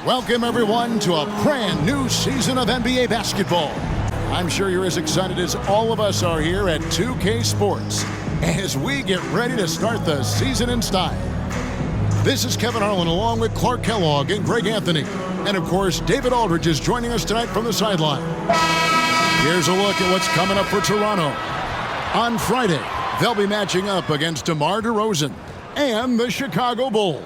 Welcome, everyone, to a brand new season of NBA basketball. I'm sure you're as excited as all of us are here at 2K Sports as we get ready to start the season in style. This is Kevin Harlan along with Clark Kellogg and Greg Anthony. And, of course, David Aldridge is joining us tonight from the sideline. Here's a look at what's coming up for Toronto. On Friday, they'll be matching up against DeMar DeRozan and the Chicago Bulls.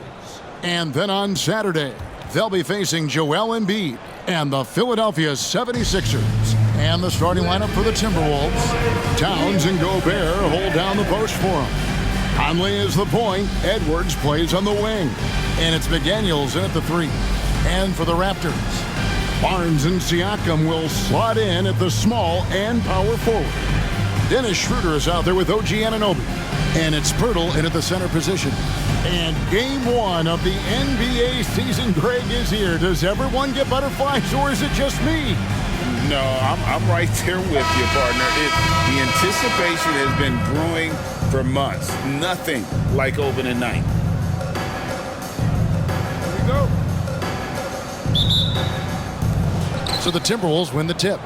And then on Saturday, they'll be facing Joel Embiid and the Philadelphia 76ers. And the starting lineup for the Timberwolves. Towns and Gobert hold down the post for him. Conley is the point. Edwards plays on the wing. And it's McDaniels in at the 3. And for the Raptors, Barnes and Siakam will slot in at the small and power forward. Dennis Schroeder is out there with OG Anunoby. And it's Pirtle in at the center position. And game 1 of the NBA season, Greg, is here. Does everyone get butterflies, or is it just me? No, I'm right there with you, partner. The anticipation has been brewing for months. Nothing like opening night. Here we go. So the Timberwolves win the tip.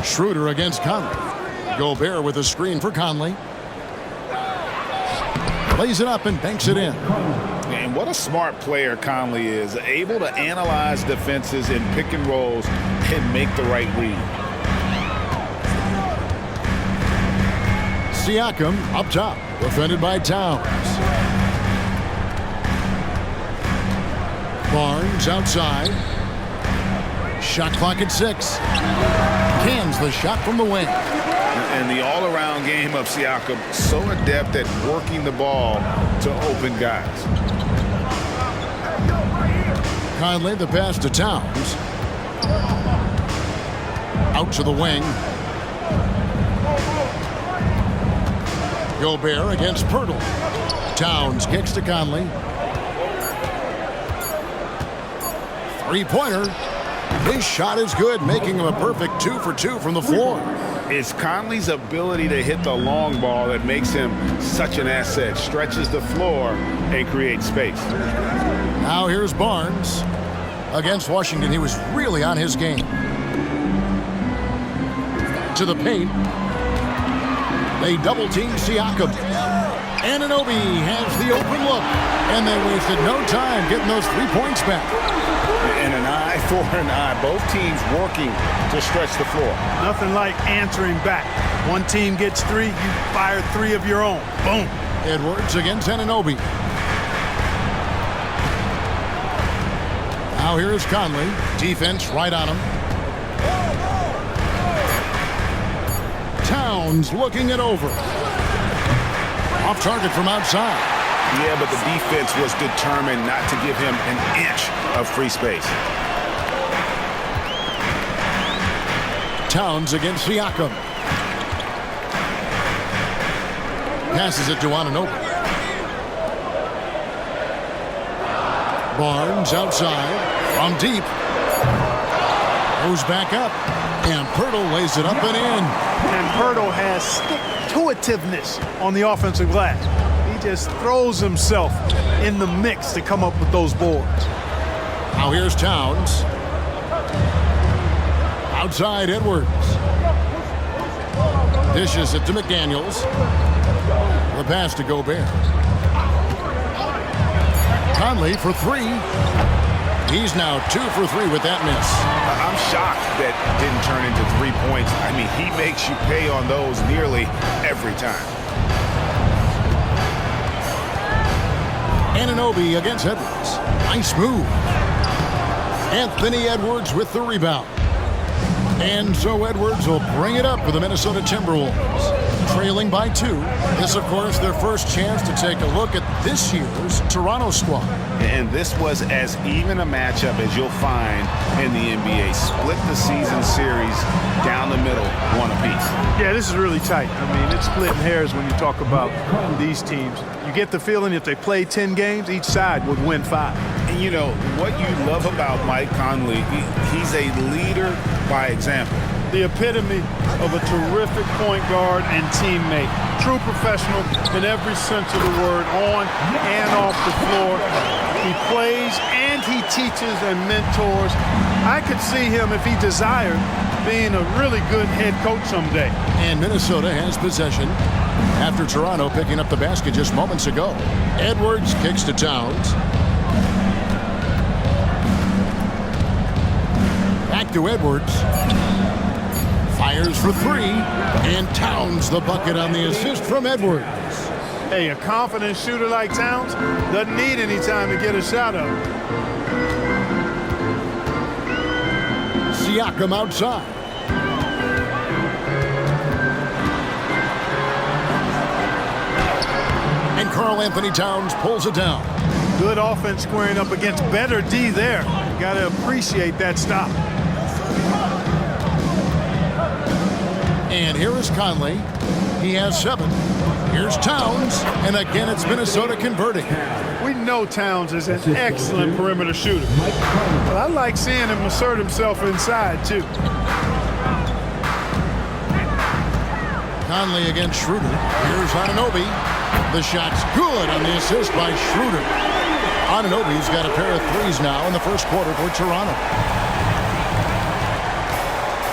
Schroeder against Conley. Gobert with a screen for Conley. Lays it up and banks it in. And what a smart player Conley is. Able to analyze defenses in pick and rolls and make the right read. Siakam up top. Defended by Towns. Barnes outside. Shot clock at 6. Cans the shot from the wing. And the all-around game of Siakam, so adept at working the ball to open guys. Conley the pass to Towns. Out to the wing. Gobert against Pirtle. Towns kicks to Conley. Three-pointer. His shot is good, making him a perfect 2 for 2 from the floor. It's Conley's ability to hit the long ball that makes him such an asset. Stretches the floor and creates space. Now here's Barnes. Against Washington, he was really on his game. To the paint. They double-team Siakam. Anunoby has the open look. And they wasted no time getting those 3 points back. And an eye for an eye. Both teams working to stretch the floor. Nothing like answering back. One team gets 3, you fire 3 of your own. Boom. Edwards against Anunoby. Now here's Conley. Defense right on him. Towns looking it over. Off target from outside. Yeah, but the defense was determined not to give him an inch of free space. Towns against Siakam. Passes it to Anunoby. Barnes outside. From deep. Goes back up. And Pirtle lays it up and in. And Pirtle has stick-to-itiveness on the offensive glass. He just throws himself in the mix to come up with those boards. Now here's Towns. Outside Edwards. Dishes it to McDaniels. The pass to Gobert. Conley for 3. He's now 2 for 3 with that miss. I'm shocked that didn't turn into 3 points. I mean, he makes you pay on those nearly every time. Anunoby against Edwards. Nice move. Anthony Edwards with the rebound. And so Edwards will bring it up for the Minnesota Timberwolves. Trailing by 2. This, of course, their first chance to take a look at this year's Toronto squad. And this was as even a matchup as you'll find in the NBA. Split the season series down the middle, 1 apiece. Yeah, this is really tight. I mean, it's splitting hairs when you talk about these teams. You get the feeling if they play 10 games, each side would win 5. And you know, what you love about Mike Conley, he's a leader by example. the epitome of a terrific point guard and teammate. True professional in every sense of the word, on and off the floor. He plays and he teaches and mentors. I could see him, if he desired, being a really good head coach someday. And Minnesota has possession after Toronto picking up the basket just moments ago. Edwards kicks to Towns. Back to Edwards. Fires for three. And Towns the bucket on the assist from Edwards. Hey, a confident shooter like Towns doesn't need any time to get a shot up. Siakam outside. And Karl-Anthony Towns pulls it down. Good offense squaring up against better D there. Got to appreciate that stop. And here is Conley. He has 7. Here's Towns. And again, it's Minnesota converting. We know Towns is an excellent perimeter shooter. But I like seeing him assert himself inside, too. Conley against Schroeder. Here's Anunoby. The shot's good on the assist by Schroeder. Anunoby's got a pair of threes now in the first quarter for Toronto.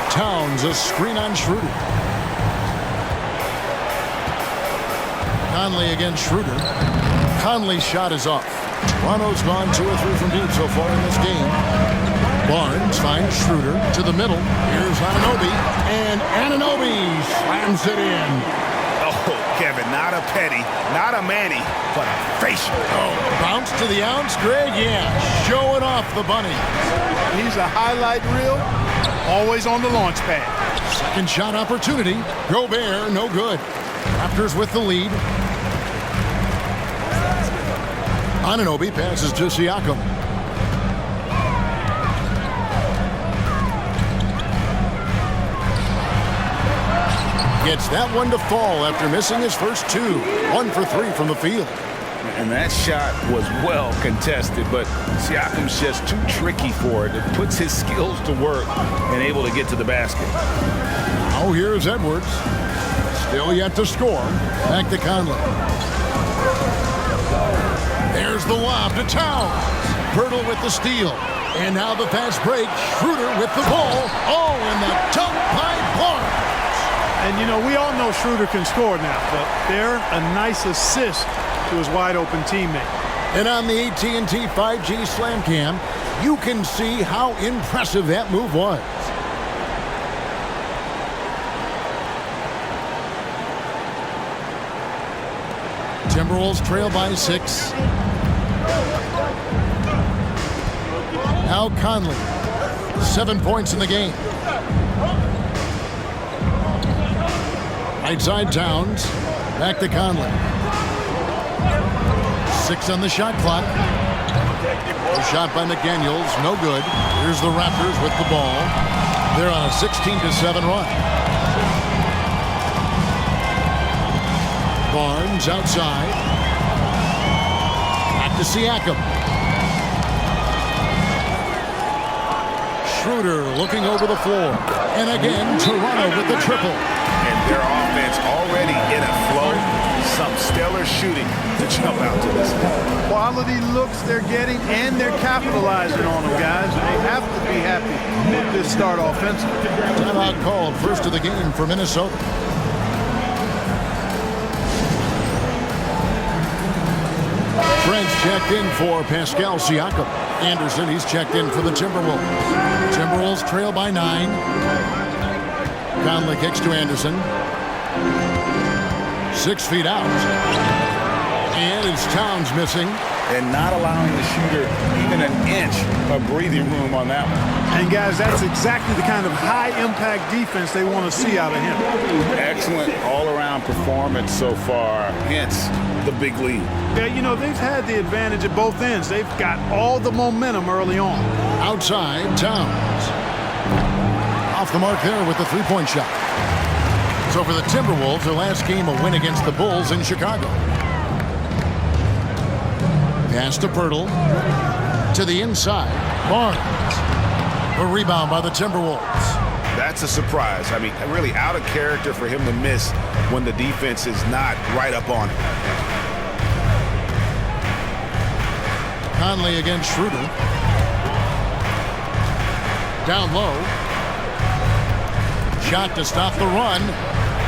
Towns, a screen on Schroeder. Conley against Schroeder. Conley's shot is off. Toronto's gone 2 or 3 from deep so far in this game. Barnes finds Schroeder to the middle. Here's Anunoby. And Anunoby slams it in. Oh, Kevin, not a petty, not a Manny, but a facial. Oh, bounce to the ounce, Greg? Yeah, showing off the bunny. He's a highlight reel, always on the launch pad. Second shot opportunity. Gobert, no good. Raptors with the lead. Anunoby passes to Siakam. Gets that one to fall after missing his first 2. 1 for 3 from the field. And that shot was well contested, but Siakam's just too tricky for it. It puts his skills to work and able to get to the basket. Oh, here's Edwards. Still yet to score. Back to Conley. There's the lob to Towns. Pirtle with the steal. And now the fast break. Schroeder with the ball. Oh, and the dunk by Barnes. And, you know, we all know Schroeder can score now, but there, a nice assist to his wide-open teammate. And on the AT&T 5G Slam Cam, you can see how impressive that move was. Timberwolves trail by 6. Now Conley, 7 points in the game. Right side Towns, back to Conley. 6 on the shot clock. A shot by McDaniels, no good. Here's the Raptors with the ball. They're on a 16-7 run. Barnes outside. Back to Siakam. Schroeder looking over the floor. And again, Toronto with the triple. And their offense already in a flow. Some stellar shooting to jump out to this. Quality looks they're getting, and they're capitalizing on them, guys. They have to be happy with this start offensively. Timeout called, first of the game for Minnesota. Trent's checked in for Pascal Siakam. Anderson, he's checked in for the Timberwolves. Timberwolves trail by 9. Conley kicks to Anderson. 6 feet out. And it's Towns missing. And not allowing the shooter even an inch of breathing room on that one. And, guys, that's exactly the kind of high-impact defense they want to see out of him. Excellent all-around performance so far, hence the big lead. Yeah, you know, they've had the advantage at both ends. They've got all the momentum early on. Outside, Towns. Off the mark there with the three-point shot. So for the Timberwolves, their last game, a win against the Bulls in Chicago. Pass to Pirtle. To the inside. Barnes. A rebound by the Timberwolves. That's a surprise. I mean, really out of character for him to miss when the defense is not right up on him. Conley against Schroeder. Down low. Shot to stop the run.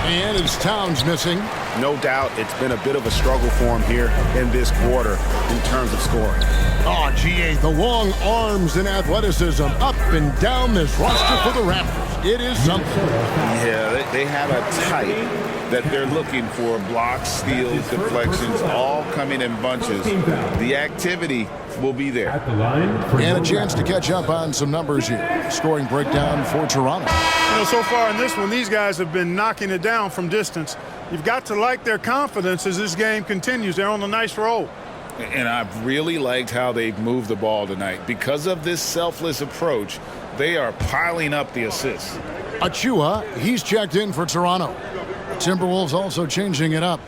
And it's Towns missing. No doubt it's been a bit of a struggle for him here in this quarter in terms of scoring. Oh, GA, the long arms and athleticism up and down this roster for the Raptors. It is something. Yeah, they have a type that they're looking for. Blocks, steals, deflections, all coming in bunches. The activity will be there. And a chance to catch up on some numbers here. Scoring breakdown for Toronto. You know, so far in this one, these guys have been knocking it down from distance. You've got to like their confidence as this game continues. They're on a nice roll. And I've really liked how they've moved the ball tonight. Because of this selfless approach, they are piling up the assists. Achua, he's checked in for Toronto. Timberwolves also changing it up.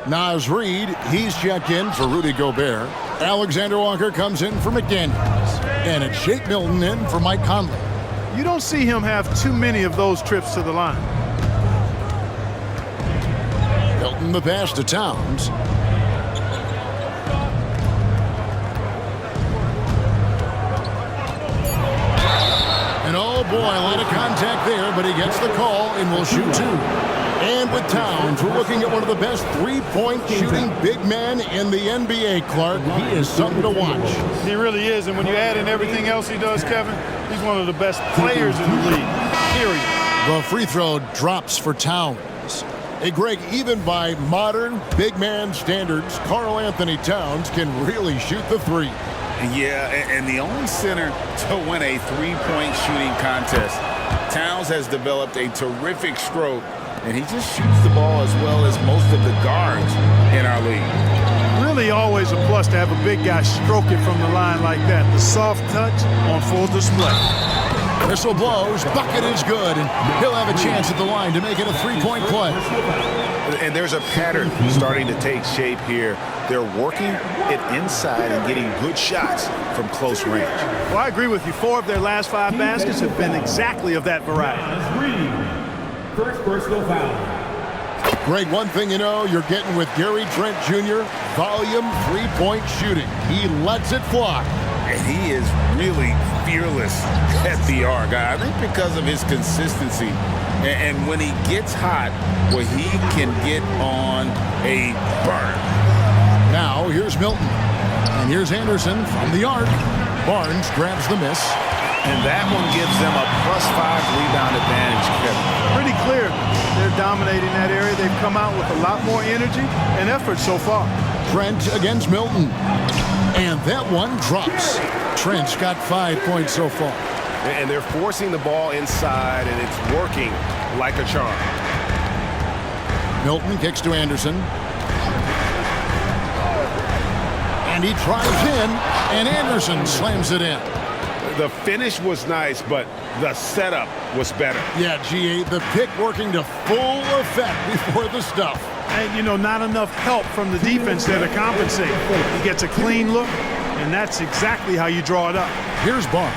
Naz Reid, he's checked in for Rudy Gobert. Alexander Walker comes in for McDaniels. And it's Shake Milton in for Mike Conley. You don't see him have too many of those trips to the line. Milton the pass to Towns. And oh boy, a lot of contact there, but he gets the call and will shoot two. And with Towns, we're looking at one of the best three-point shooting big men in the NBA, Clark. He is something to watch. He really is, and when you add in everything else he does, Kevin, he's one of the best players in the league, period. The free throw drops for Towns. Hey, Greg, even by modern big man standards, Karl Anthony Towns can really shoot the three. Yeah, and the only center to win a three-point shooting contest. Towns has developed a terrific stroke, and he just shoots the ball as well as most of the guards in our league. Really always a plus to have a big guy stroke it from the line like that. The soft touch on full display. Whistle blows, bucket is good, and he'll have a chance at the line to make it a three-point play. And there's a pattern starting to take shape here. They're working it inside and getting good shots from close range. Well, I agree with you. 4 of their last 5 baskets have been exactly of that variety. First personal foul. Greg, one thing you know, you're getting with Gary Trent Jr., volume three-point shooting. He lets it fly. And he is really fearless at the arc. I think because of his consistency. And when he gets hot, well, he can get on a burn. Now, here's Milton. And here's Anderson from the arc. Barnes grabs the miss. And that one gives them a +5 rebound advantage, Kevin. Pretty clear. They're dominating that area. They've come out with a lot more energy and effort so far. Trent against Milton. And that one drops. Trent's got 5 points so far. And they're forcing the ball inside, and it's working like a charm. Milton kicks to Anderson. And he drives in, and Anderson slams it in. The finish was nice, but the setup was better. Yeah, GA, the pick working to full effect before the stuff. And, you know, not enough help from the defense there to compensate. He gets a clean look, and that's exactly how you draw it up. Here's Barnes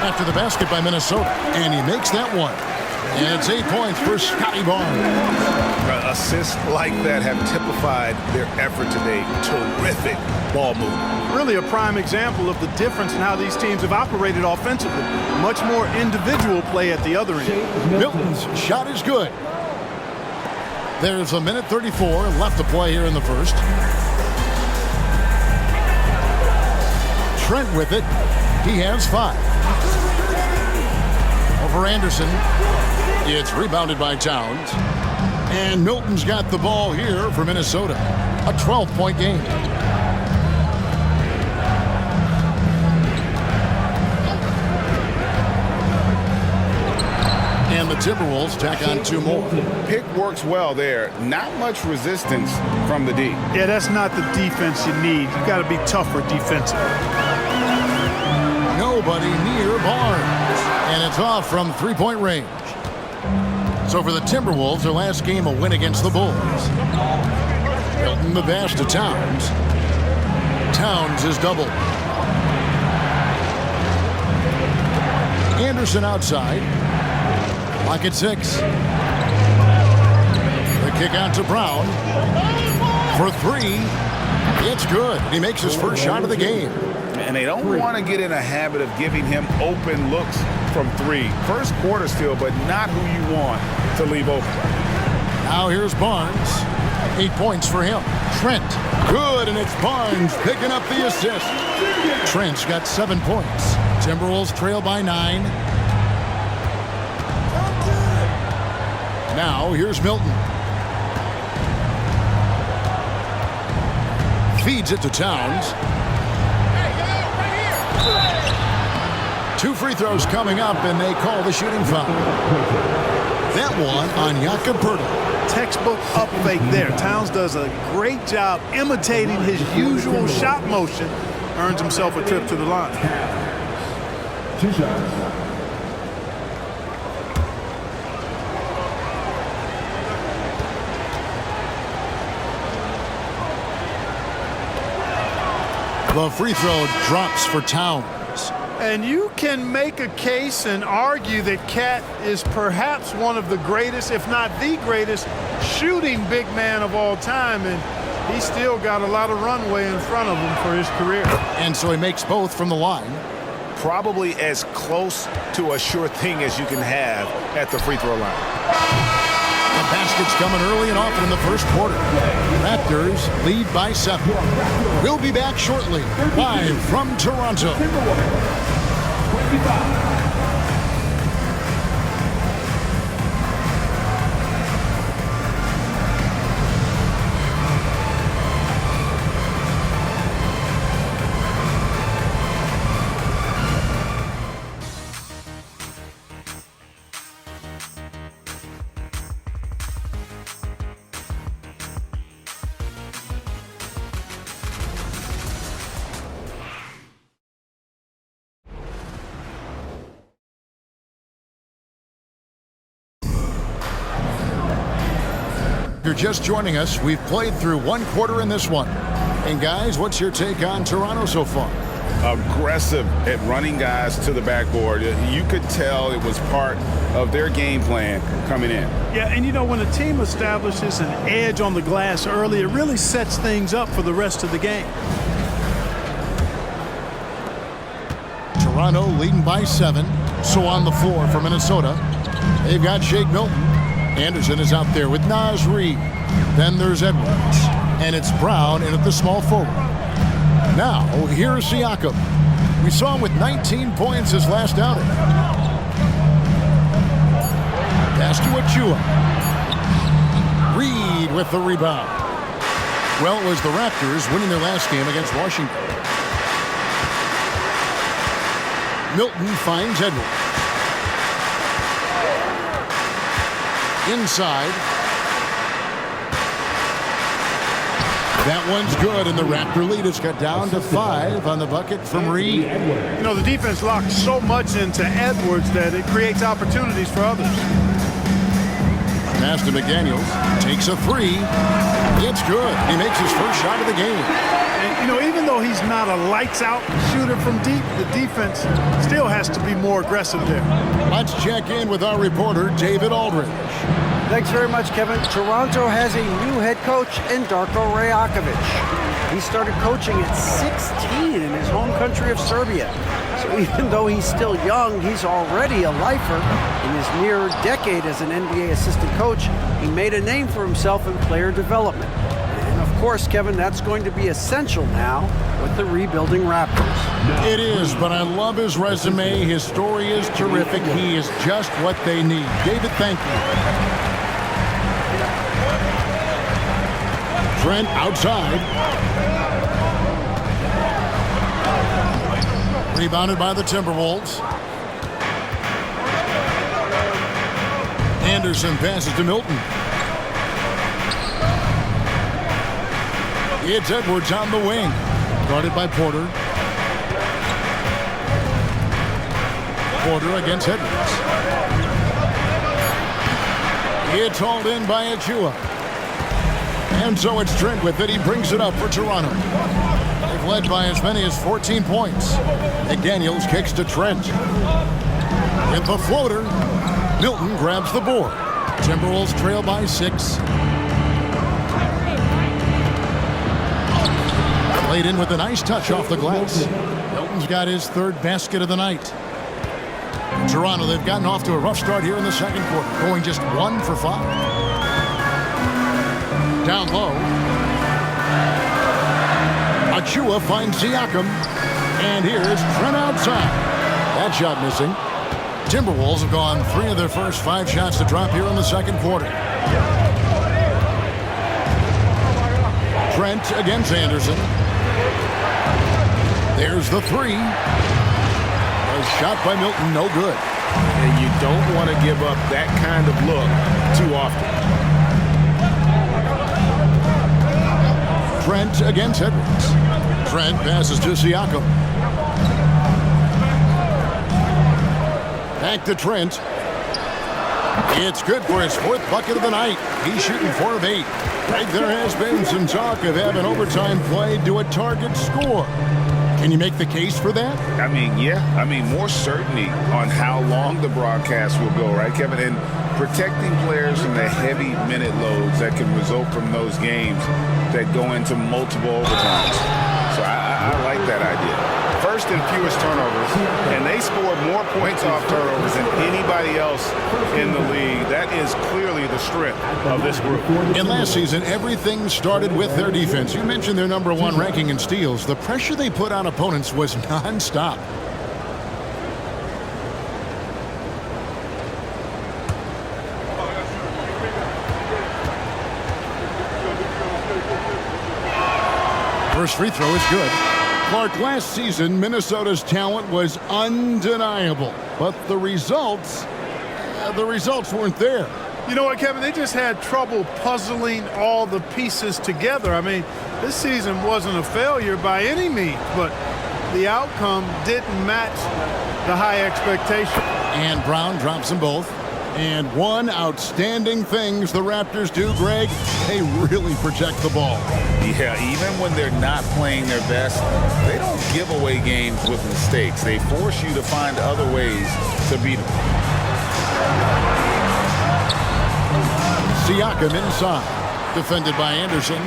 after the basket by Minnesota, and he makes that one. And it's 8 points for Scotty Barnes. Assists like that have typified their effort today. Terrific ball movement. Really a prime example of the difference in how these teams have operated offensively. Much more individual play at the other end. Milton's shot is good. There's a minute 34 left to play here in the first. Trent with it. He has 5. Over Anderson. It's rebounded by Towns. And Milton's got the ball here for Minnesota. A 12-point game. And the Timberwolves tack on 2 more. Pick works well there. Not much resistance from the D. Yeah, that's not the defense you need. You got to be tougher defensively. Nobody near Barnes. And it's off from 3-point range. So for the Timberwolves, their last game a win against the Bulls. Milton the pass to Towns. Towns is doubled. Anderson outside. Lock at 6. The kick out to Brown. For 3. It's good. He makes his first shot of the game. And they don't want to get in a habit of giving him open looks from 3. First quarter still, but not who you want to leave open. Now here's Barnes. 8 points for him. Trent. Good, and it's Barnes picking up the assist. Trent's got 7 points. Timberwolves trail by 9. Now here's Milton. Feeds it to Towns. 2 free throws coming up, and they call the shooting foul. That one on Jakob Poeltl. Textbook up fake there. Towns does a great job imitating his usual shot motion. Earns himself a trip to the line. 2 shots. The free throw drops for Towns. And you can make a case and argue that Cat is perhaps one of the greatest, if not the greatest, shooting big man of all time. And he's still got a lot of runway in front of him for his career. And so he makes both from the line. Probably as close to a sure thing as you can have at the free throw line. The basket's coming early and often in the first quarter. Raptors lead by 7. We'll be back shortly, live from Toronto. 25. If you're just joining us, we've played through 1 quarter in this one. And guys, what's your take on Toronto so far? Aggressive at running guys to the backboard. You could tell it was part of their game plan coming in. Yeah, and you know, when a team establishes an edge on the glass early, it really sets things up for the rest of the game. Toronto leading by 7. So on the floor for Minnesota, they've got Shake Milton. Anderson is out there with Naz Reid. Then there's Edwards. And it's Brown in at the small forward. Now, here's Siakam. We saw him with 19 points his last outing. Pass to Achua. Reid with the rebound. Well, it was the Raptors winning their last game against Washington. Milton finds Edwards. Inside. That one's good, and the Raptor lead has got down to 5 on the bucket from Reid. You know, the defense locks so much into Edwards that it creates opportunities for others. Pass to McDaniels. Takes a 3. It's good. He makes his first shot of the game. And, you know, even though he's not a lights-out shooter from deep, the defense still has to be more aggressive there. Let's check in with our reporter, David Aldridge. Thanks very much, Kevin. Toronto has a new head coach in Darko Rajakovic. He started coaching at 16 in his home country of Serbia. So even though he's still young, he's already a lifer. In his near decade as an NBA assistant coach, he made a name for himself in player development. And of course, Kevin, that's going to be essential now with the rebuilding Raptors. It is, but I love his resume. His story is terrific. He is just what they need. David, thank you. Trent outside. Rebounded by the Timberwolves. Anderson passes to Milton. It's Edwards on the wing. Guarded by Porter. Porter against Edwards. It's hauled in by Achua. And so it's Trent with it. He brings it up for Toronto. They've led by as many as 14 points. McDaniels kicks to Trent. With the floater. Milton grabs the board. Timberwolves trail by 6. Played in with a nice touch off the glass. Milton's got his 3rd basket of the night. In Toronto, they've gotten off to a rough start here in the second quarter, going just 1 for 5. Down low. Achua finds Siakam. And here's Trent outside. That shot missing. Timberwolves have gone 3 of their first 5 shots to drop here in the second quarter. Trent against Anderson. There's the 3. A shot by Milton, no good. And you don't want to give up that kind of look too often. Trent against Edwards. Trent passes to Siakam. Back to Trent. It's good for his 4th bucket of the night. He's shooting 4 of 8. Greg, there has been some talk of having overtime played to a target score. Can you make the case for that? I mean, yeah. I mean, more certainty on how long the broadcast will go, right, Kevin? And protecting players from the heavy minute loads that can result from those games that go into multiple overtimes. So I like that idea. First and fewest turnovers, and they scored more points off turnovers than anybody else in the league. That is clearly the strength of this group. And last season, everything started with their defense. You mentioned their #1 ranking in steals. The pressure they put on opponents was nonstop. First free throw is good. Clark, last season, Minnesota's talent was undeniable, but the results weren't there. You know what, Kevin? They just had trouble puzzling all the pieces together. I mean, this season wasn't a failure by any means, but the outcome didn't match the high expectation. And Brown drops them both. And one outstanding things the Raptors do, Greg, they really protect the ball. Yeah, even when they're not playing their best, they don't give away games with mistakes. They force you to find other ways to beat them. Siakam inside. Defended by Anderson.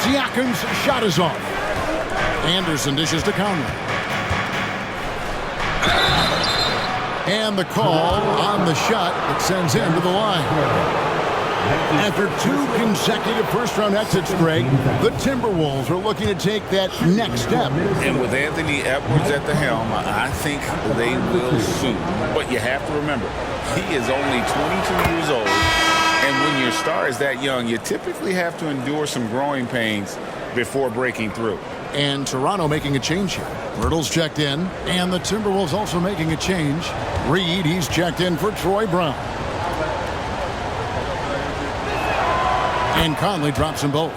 Siakam's shot is off. Anderson dishes to Conley. And the call on the shot that sends him to the line. After 2 consecutive first-round exits, Greg, the Timberwolves are looking to take that next step. And with Anthony Edwards at the helm, I think they will soon. But you have to remember, he is only 22 years old. And when your star is that young, you typically have to endure some growing pains before breaking through. And Toronto making a change here. Myrtle's checked in, and the Timberwolves also making a change. Reed, he's checked in for Troy Brown. And Conley drops them both.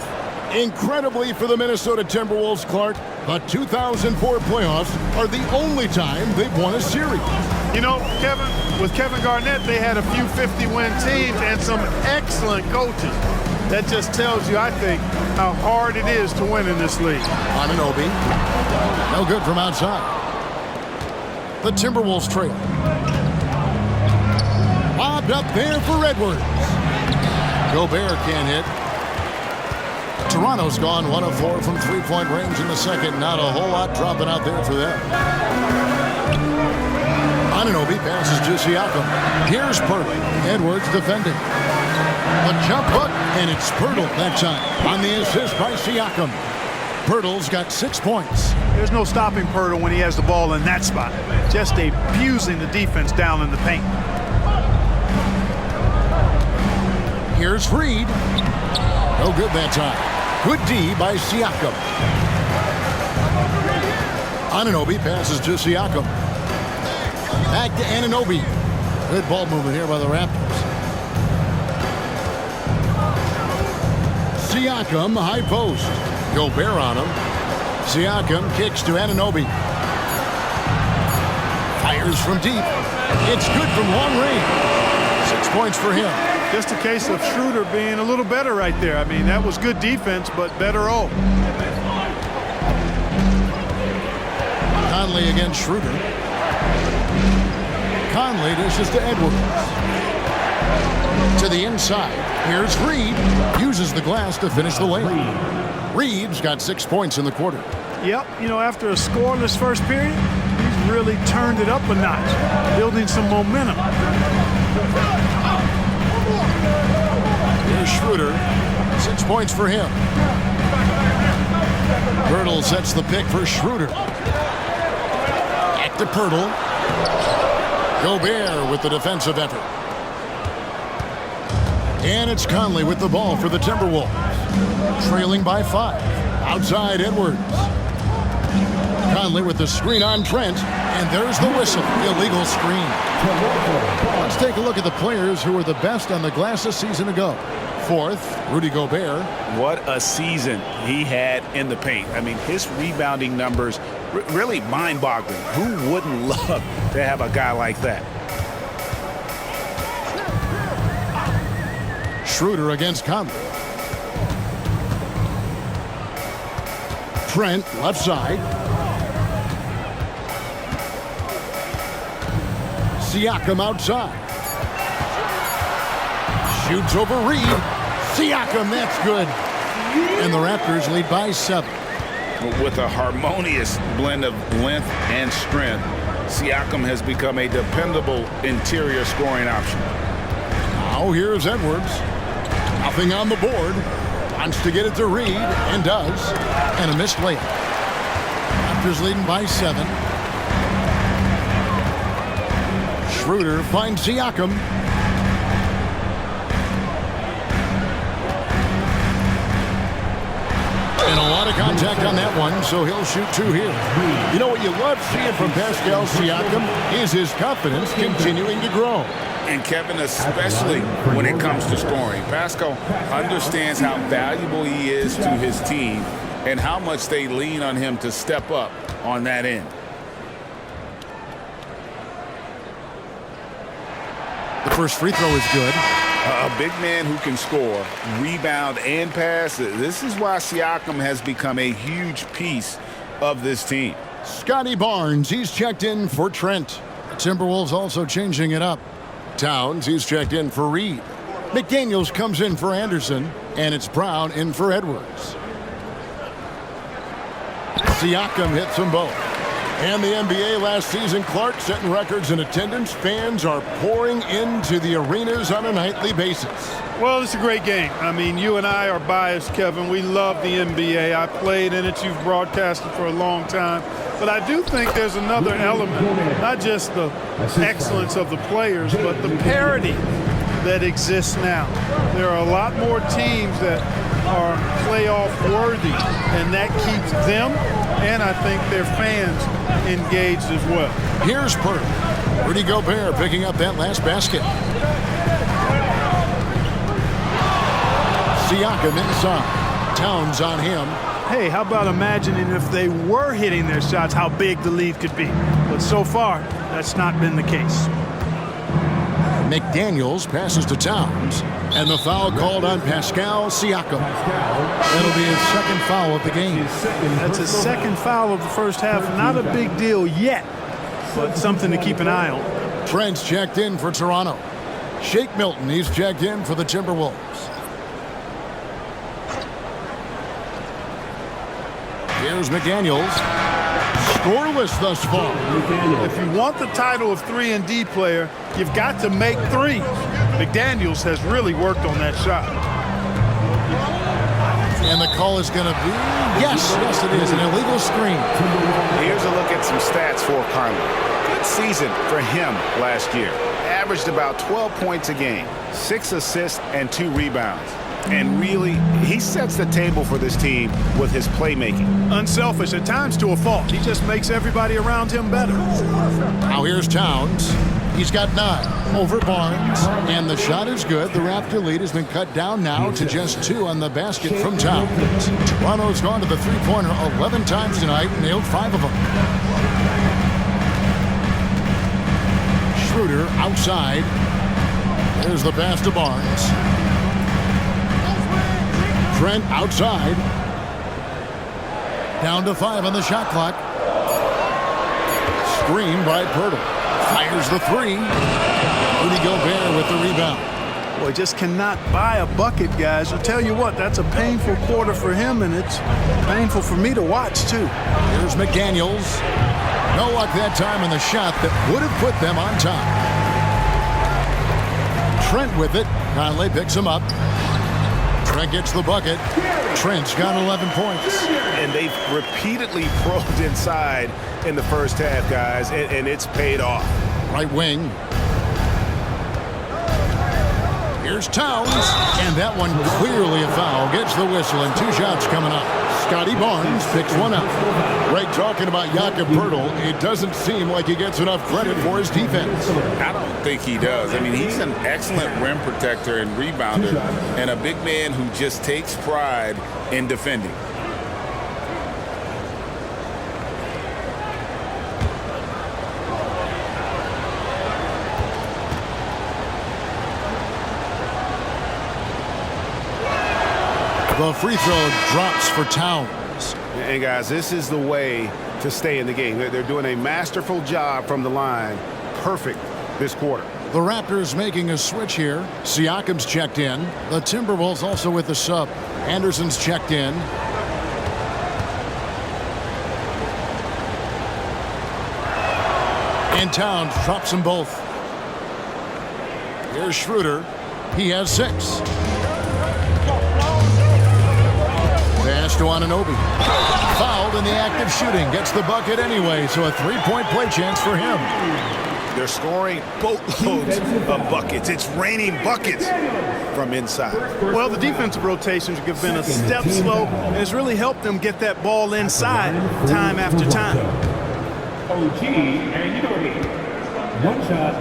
Incredibly for the Minnesota Timberwolves, Clark, the 2004 playoffs are the only time they've won a series. You know, Kevin, with Kevin Garnett, they had a few 50-win teams and some excellent coaches. That just tells you, I think, how hard it is to win in this league. Anunoby. No good from outside. The Timberwolves trail. Lobbed up there for Edwards. Gobert can't hit. Toronto's gone 1 of 4 from 3-point range in the second. Not a whole lot dropping out there for them. Anunoby passes to Siakam. Here's Pirtle. Edwards defending. A jump hook, and it's Pirtle that time on the assist by Siakam. Pirtle's got 6 points. There's no stopping Pirtle when he has the ball in that spot. Just abusing the defense down in the paint. Here's Reed. No good that time. Good D by Siakam. Anunoby passes to Siakam. Back to Anunoby. Good ball movement here by the Raptors. Siakam, high post. Gobert on him. Siakam kicks to Anunoby. Fires from deep. It's good from long range. 6 points for him. Just a case of Schroeder being a little better right there. I mean, that was good defense, but better O. Conley against Schroeder. Conley dishes to Edwards. To the inside. Here's Reed. Uses the glass to finish the layup. Reed's got 6 points in the quarter. Yep, after a scoreless first period, he's really turned it up a notch, building some momentum. Here's Schroeder. 6 points for him. Pirtle sets the pick for Schroeder. Back to Pirtle. Gobert with the defensive effort. And it's Conley with the ball for the Timberwolves. Trailing by 5. Outside Edwards. Conley with the screen on Trent. And there's the whistle. Illegal screen. Let's take a look at the players who were the best on the glass a season ago. Fourth, Rudy Gobert. What a season he had in the paint. I mean, his rebounding numbers really mind-boggling. Who wouldn't love to have a guy like that? Schroeder against Conley. Trent, left side. Siakam outside. Shoots over Reed. Siakam, that's good. And the Raptors lead by 7. With a harmonious blend of length and strength, Siakam has become a dependable interior scoring option. Now here's Edwards. Nothing on the board. Wants to get it to Reed, and does. And a missed layup. Raptors leading by 7. Schroeder finds Siakam. And a lot of contact on that one, so he'll shoot 2 here. You know what you love seeing from Pascal Siakam is his confidence continuing to grow. And Kevin, especially when it comes to scoring, Pascal understands how valuable he is to his team and how much they lean on him to step up on that end. The first free throw is good. A big man who can score, rebound, and pass. This is why Siakam has become a huge piece of this team. Scotty Barnes, he's checked in for Trent. The Timberwolves also changing it up. Towns, he's checked in for Reed. McDaniels comes in for Anderson, and it's Brown in for Edwards. Siakam hits them both. And the NBA last season, Clark setting records in attendance. Fans are pouring into the arenas on a nightly basis. Well, it's a great game. I mean, you and I are biased, Kevin. We love the NBA. I played in it. You've broadcasted for a long time. But I do think there's another element, not just the excellence of the players, but the parity that exists now. There are a lot more teams that are playoff worthy, and that keeps them and I think their fans engaged as well. Here's Pirtle. Rudy Gobert picking up that last basket. Siakam inside. Towns on him. Hey, how about imagining if they were hitting their shots, how big the lead could be. But so far, that's not been the case. McDaniels passes to Towns. And the foul called on Pascal Siakam. That'll be his second foul of the game. That's his second foul of the first half. Not a big deal yet, but something to keep an eye on. Trent's checked in for Toronto. Shake Milton, he's checked in for the Timberwolves. Here's McDaniels. Scoreless thus far. If you want the title of 3-and-D player, you've got to make threes. McDaniels has really worked on that shot. And the call is going to be, yes, it is, an illegal screen. Here's a look at some stats for Conley. Good season for him last year. Averaged about 12 points a game, 6 assists and 2 rebounds. And really, he sets the table for this team with his playmaking. Unselfish at times to a fault. He just makes everybody around him better. Now here's Towns. He's got 9 over Barnes. And the shot is good. The Raptor lead has been cut down now to just 2 on the basket from Towns. Toronto's gone to the three-pointer 11 times tonight, nailed 5 of them. Schroeder outside. There's the pass to Barnes. Trent outside. Down to 5 on the shot clock. Screen by Pirtle. Fires the three. Rudy Gobert with the rebound. Boy, just cannot buy a bucket, guys. I'll tell you what, that's a painful quarter for him, and it's painful for me to watch, too. Here's McDaniels. No luck that time in the shot that would have put them on top. Trent with it. Conley picks him up. Trent gets the bucket. Trent's got 11 points. And they've repeatedly probed inside in the first half, guys, and it's paid off. Right wing. Here's Towns, and that one clearly a foul. Gets the whistle, and 2 shots coming up. Scotty Barnes picks one up. Right, talking about Jakob Poeltl, it doesn't seem like he gets enough credit for his defense. I don't think he does. I mean, he's an excellent rim protector and rebounder, and a big man who just takes pride in defending. The free throw drops for Towns. And guys, this is the way to stay in the game. They're doing a masterful job from the line. Perfect this quarter. The Raptors making a switch here. Siakam's checked in. The Timberwolves also with the sub. Anderson's checked in. And Towns drops them both. Here's Schroeder. He has 6. Pass to Anunoby. Fouled in the act of shooting. Gets the bucket anyway, so a 3-point play chance for him. They're scoring boatloads of buckets. It's raining buckets from inside. Well, the defensive rotations have been a step slow, and it's really helped them get that ball inside time after time. OG and Udoka. 1 shot.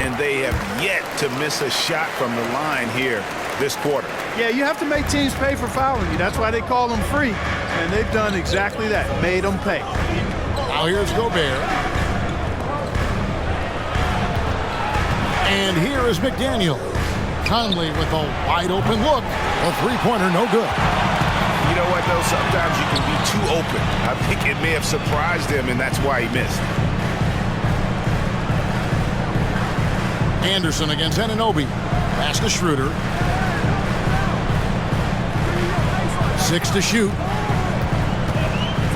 And they have yet to miss a shot from the line here this quarter. Yeah, you have to make teams pay for fouling you. That's why they call them free. And they've done exactly that, made them pay. Now here's Gobert. And here is McDaniel. Conley with a wide open look. A three-pointer, no good. You know what, though? Sometimes you can be too open. I think it may have surprised him, and that's why he missed. Anderson against Anunoby. Pass to Schroeder. 6 to shoot.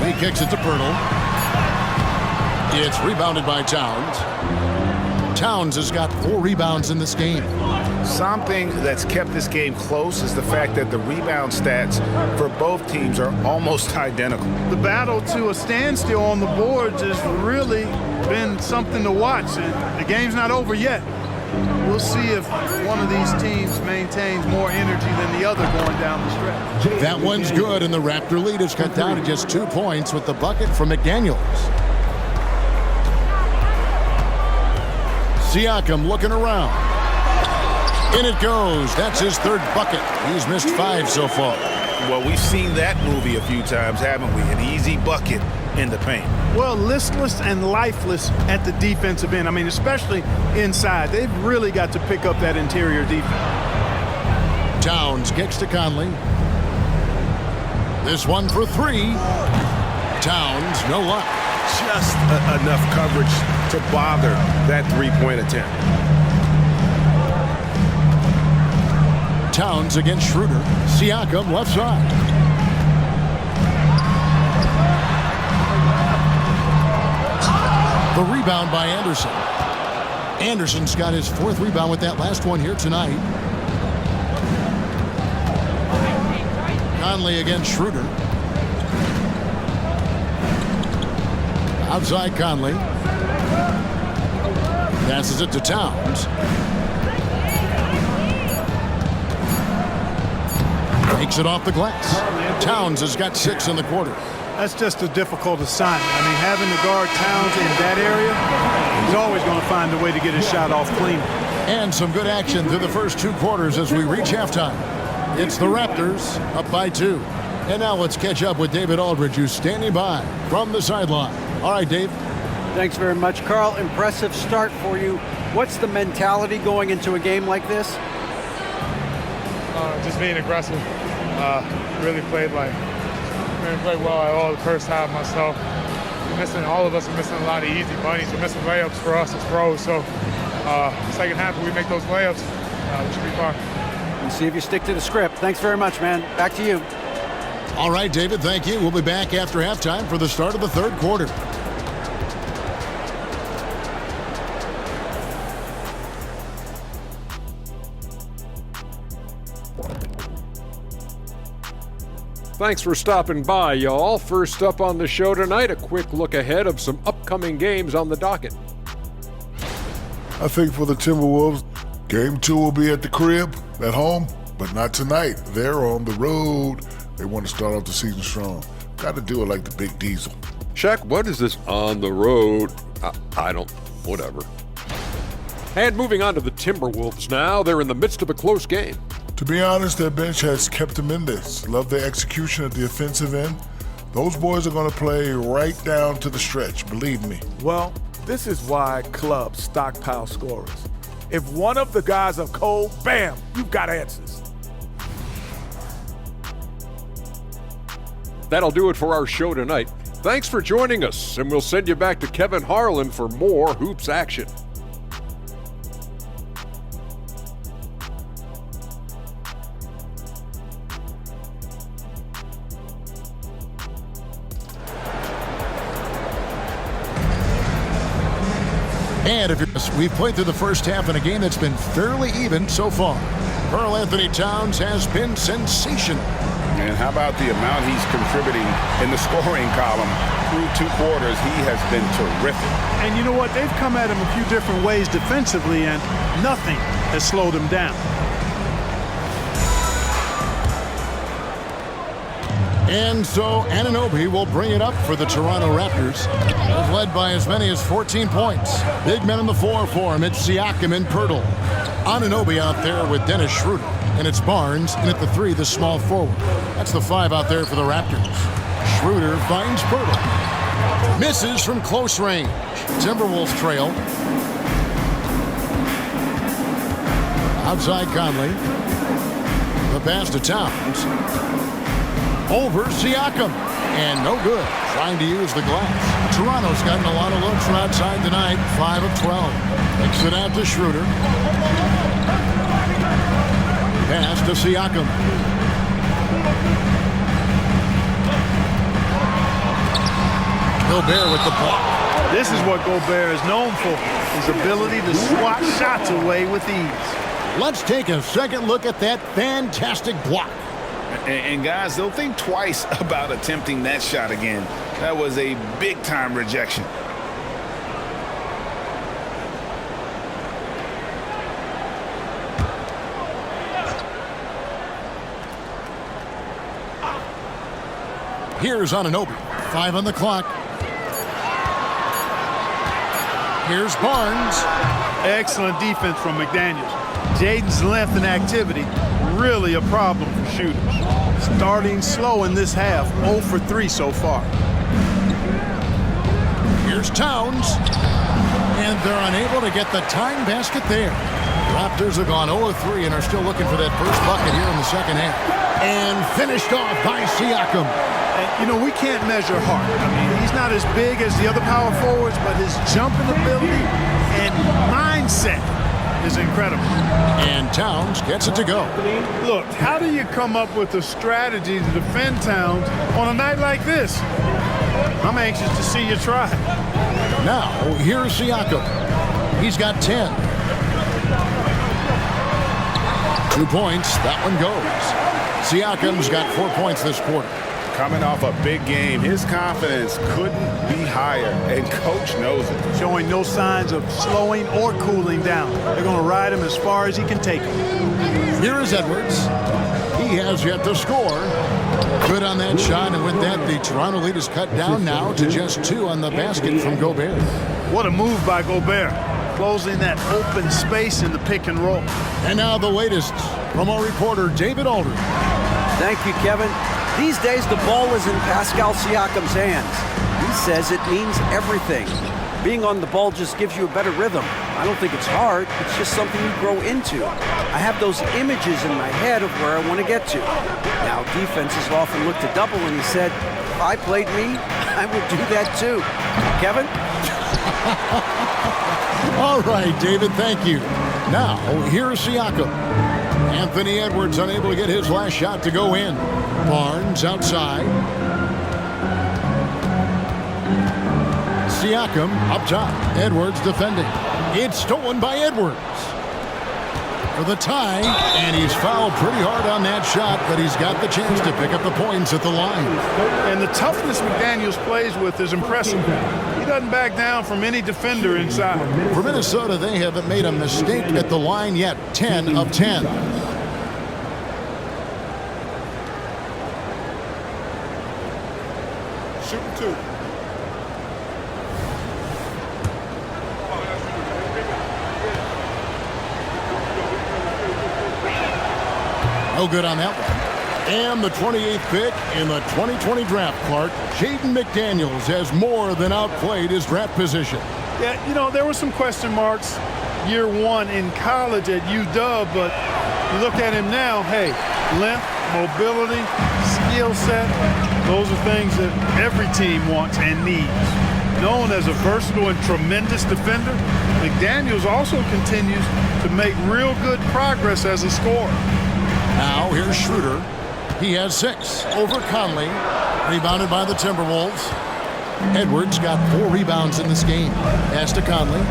He kicks it to Poeltl. It's rebounded by Towns. Towns has got 4 rebounds in this game. Something that's kept this game close is the fact that the rebound stats for both teams are almost identical. The battle to a standstill on the boards has really been something to watch. And the game's not over yet. We'll see if one of these teams maintains more energy than the other going down the stretch. That one's good, and the Raptor lead is cut down to just 2 points with the bucket from McDaniels. Siakam looking around. In it goes. That's his 3rd bucket. He's missed 5 so far. Well, we've seen that movie a few times, haven't we? An easy bucket in the paint. Well, listless and lifeless at the defensive end. I mean, especially inside. They've really got to pick up that interior defense. Towns kicks to Conley. This one for 3. Towns, no luck. Just enough coverage to bother that 3-point attempt. Towns against Schroeder. Siakam left side. The rebound by Anderson. Anderson's got his 4th rebound with that last one here tonight. Conley against Schroeder. Outside Conley. Passes it to Towns. Takes it off the glass. Towns has got 6 in the quarter. That's just a difficult assignment. I mean, having to guard Towns in that area, he's always going to find a way to get his shot off clean. And some good action through the first 2 quarters as we reach halftime. It's the Raptors up by 2. And now let's catch up with David Aldridge, who's standing by from the sideline. All right, Dave. Thanks very much, Carl. Impressive start for you. What's the mentality going into a game like this? Just being aggressive. Really played well all the first half myself. all of us are missing a lot of easy bunnies. We're missing layups for us as pros. So second half, if we make those layups, we should be fine. And see if you stick to the script. Thanks very much, man. Back to you. All right, David, thank you. We'll be back after halftime for the start of the third quarter. Thanks for stopping by, y'all. First up on the show tonight, a quick look ahead of some upcoming games on the docket. I think for the Timberwolves, Game 2 will be at the crib, at home, but not tonight. They're on the road. They want to start off the season strong. Got to do it like the Big Diesel. Shaq, what is this on the road? Whatever. And moving on to the Timberwolves now. They're in the midst of a close game. To be honest, their bench has kept them in this. Love their execution at the offensive end. Those boys are going to play right down to the stretch, believe me. Well, this is why clubs stockpile scorers. If one of the guys are cold, bam, you've got answers. That'll do it for our show tonight. Thanks for joining us, and we'll send you back to Kevin Harlan for more hoops action. And we've played through the first half in a game that's been fairly even so far. Karl Anthony Towns has been sensational. And how about the amount he's contributing in the scoring column through 2 quarters? He has been terrific. And you know what? They've come at him a few different ways defensively, and nothing has slowed him down. And so Anunoby will bring it up for the Toronto Raptors. They've led by as many as 14 points. Big men in the 4 for him. It's Siakam and Pirtle. Anunoby out there with Dennis Schroeder. And it's Barnes, and at the 3, the small forward. That's the 5 out there for the Raptors. Schroeder finds Pirtle. Misses from close range. Timberwolves trail. Outside Conley. The pass to Towns. Over Siakam. And no good. Trying to use the glass. Toronto's gotten a lot of looks from outside tonight. 5 of 12. Takes it out to Schroeder. Pass to Siakam. Gobert with the block. This is what Gobert is known for, his ability to swat shots away with ease. Let's take a second look at that fantastic block. And guys, they'll think twice about attempting that shot again. That was a big-time rejection. Here's Anunoby. 5 on the clock. Here's Barnes. Excellent defense from McDaniels. Jaden's length and activity, really a problem for shooters. Starting slow in this half, 0 for 3 so far. Here's Towns. And they're unable to get the tying basket there. Raptors have gone 0-3 and are still looking for that first bucket here in the second half. And finished off by Siakam. And, you know, we can't measure Hart. I mean, he's not as big as the other power forwards, but his jumping ability and mindset is incredible. And Towns gets it to go. Look, how do you come up with a strategy to defend Towns on a night like this? I'm anxious to see you try. Now, here's Siakam. He's got 10. 2 points. That one goes. Siakam's got 4 points this quarter. Coming off a big game, his confidence couldn't be higher, and coach knows it. Showing no signs of slowing or cooling down. They're going to ride him as far as he can take him. Here is Edwards. He has yet to score. Good on that shot, and with that, the Toronto lead is cut down now to just 2 on the basket from Gobert. What a move by Gobert, closing that open space in the pick and roll. And now the latest from our reporter, David Aldridge. Thank you, Kevin. These days, the ball is in Pascal Siakam's hands. He says it means everything. Being on the ball just gives you a better rhythm. I don't think it's hard. It's just something you grow into. I have those images in my head of where I want to get to. Now, defenses often look to double, and he said, if I played me, I would do that too. Kevin? All right, David, thank you. Now, here's Siakam. Anthony Edwards unable to get his last shot to go in. Barnes outside. Siakam up top. Edwards defending. It's stolen by Edwards for the tie, and he's fouled pretty hard on that shot, but he's got the chance to pick up the points at the line. And the toughness McDaniels plays with is impressive. He doesn't back down from any defender inside. For Minnesota, they haven't made a mistake at the line yet. 10 of 10. Shooting 2. No good on that one. And the 28th pick in the 2020 draft, Clark, Jaden McDaniels has more than outplayed his draft position. Yeah, you know, there were some question marks year one in college at UW, but you look at him now, hey, length, mobility, skill set, those are things that every team wants and needs. Known as a versatile and tremendous defender, McDaniels also continues to make real good progress as a scorer. Now here's Schroeder. He has 6 over Conley. Rebounded by the Timberwolves. Edwards got 4 rebounds in this game. Pass to Conley.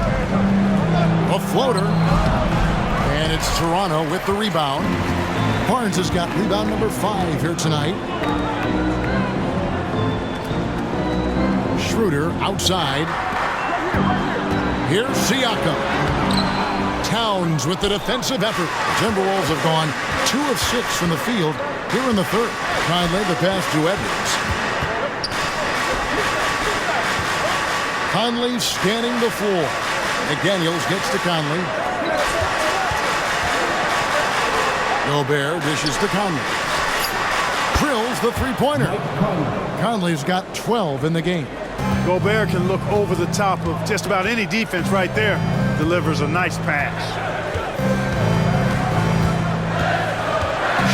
A floater. And it's Toronto with the rebound. Barnes has got rebound number 5 here tonight. Schroeder outside. Here's Siakam. Towns with the defensive effort. Timberwolves have gone 2 of 6 from the field here in the third. Conley the pass to Edwards. Conley scanning the floor. McDaniels gets to Conley. Gobert dishes to Conley. Drills the three-pointer. Conley's got 12 in the game. Gobert can look over the top of just about any defense right there. Delivers a nice pass.